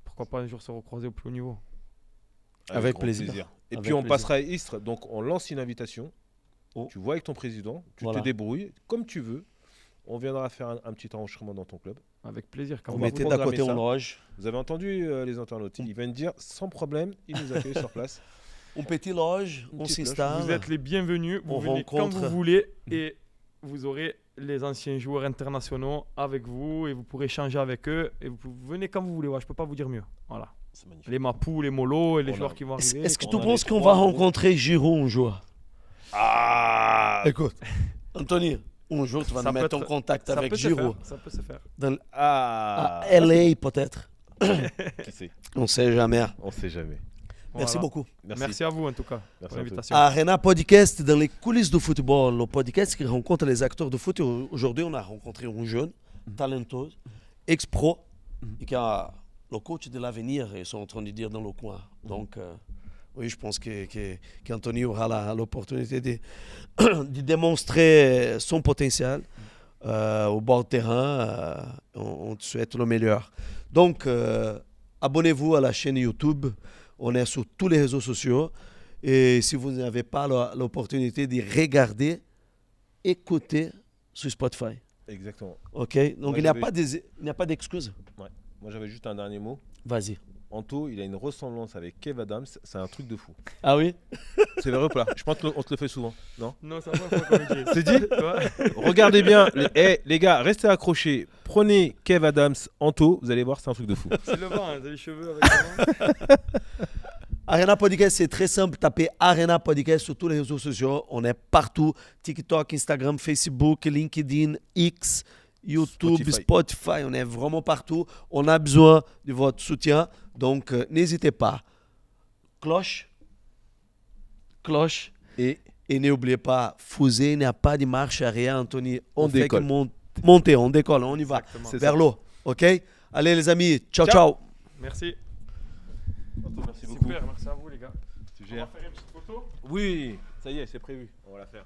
pourquoi pas un jour se recroiser au plus haut niveau. Avec grand plaisir. Et Avec puis on plaisir. passera à Istres, donc on lance une invitation. Oh. Tu vois avec ton président, tu Voilà. te débrouilles comme tu veux. On viendra faire un petit enregistrement dans ton club. Avec plaisir. Quand Vous vous mettez programmer d'à côté ça. une loge. Vous avez entendu les internautes, ils viennent dire sans problème, ils nous accueillent sur place. Une petite loge, Une on petite loge. s'installe. Vous êtes les bienvenus. Vous On venez quand rencontre- vous voulez et vous aurez les anciens joueurs internationaux avec vous et vous pourrez échanger avec eux. Et vous venez quand vous voulez. Ouais, je peux pas vous dire mieux. Voilà. C'est magnifique. Les Mapou, les Molo et les On a- joueurs qui vont arriver. Est-ce que On tu en penses est qu'on trois, va gros. rencontrer Giroud un jour? Ah, Écoute, Anthony, un jour tu vas Ça nous peut mettre en être- contact ça avec peut se Giroud. faire, ça peut se faire. ah. À LA peut-être. Qui sait? On sait jamais. On sait jamais. Merci Voilà. beaucoup. Merci à vous en tout cas Merci pour à l'invitation. Arena Podcast, dans les coulisses du football, le podcast qui rencontre les acteurs de foot. Aujourd'hui, on a rencontré un jeune, talentueux, ex-pro, et qui a le coach de l'avenir, ils sont en train de dire dans le coin. Donc, oui, je pense qu'Anthony aura l'opportunité de démontrer son potentiel au bord de terrain. On te souhaite le meilleur. Donc, abonnez-vous à la chaîne YouTube. On est sur tous les réseaux sociaux. Et si vous n'avez pas l'opportunité de regarder, écoutez sur Spotify. Exactement. OK? Donc, Moi, il n'y a j'avais- pas d'excuses. Moi j'avais juste un dernier mot. Vas-y. Anto, il a une ressemblance avec Kev Adams, c'est un truc de fou. Ah oui? C'est vrai ou pas? Je pense qu'on te le fait souvent, non? Non, ça va, faut corriger. C'est dit? Ouais. Regardez bien, les gars, restez accrochés. Prenez Kev Adams, Anto, vous allez voir, c'est un truc de fou. C'est le vent, hein, t'as les cheveux avec le vent. Arena Podcast, c'est très simple. Tapez Arena Podcast sur tous les réseaux sociaux. On est partout. TikTok, Instagram, Facebook, LinkedIn, X, YouTube, Spotify. On est vraiment partout. On a besoin de votre soutien. Donc, n'hésitez pas. Cloche. Et Et n'oubliez pas, fusée, il n'y a pas de marche arrière, Anthony. On fait que décolle. monter, on décolle, on y va. Exactement. C'est Vers l'eau. OK? Allez, les amis. Ciao, Ciao. ciao. Merci. Anto, merci beaucoup. Super, merci à vous les gars. Tu On va gères. faire une petite photo. Oui, ça y est, c'est prévu. On va la faire.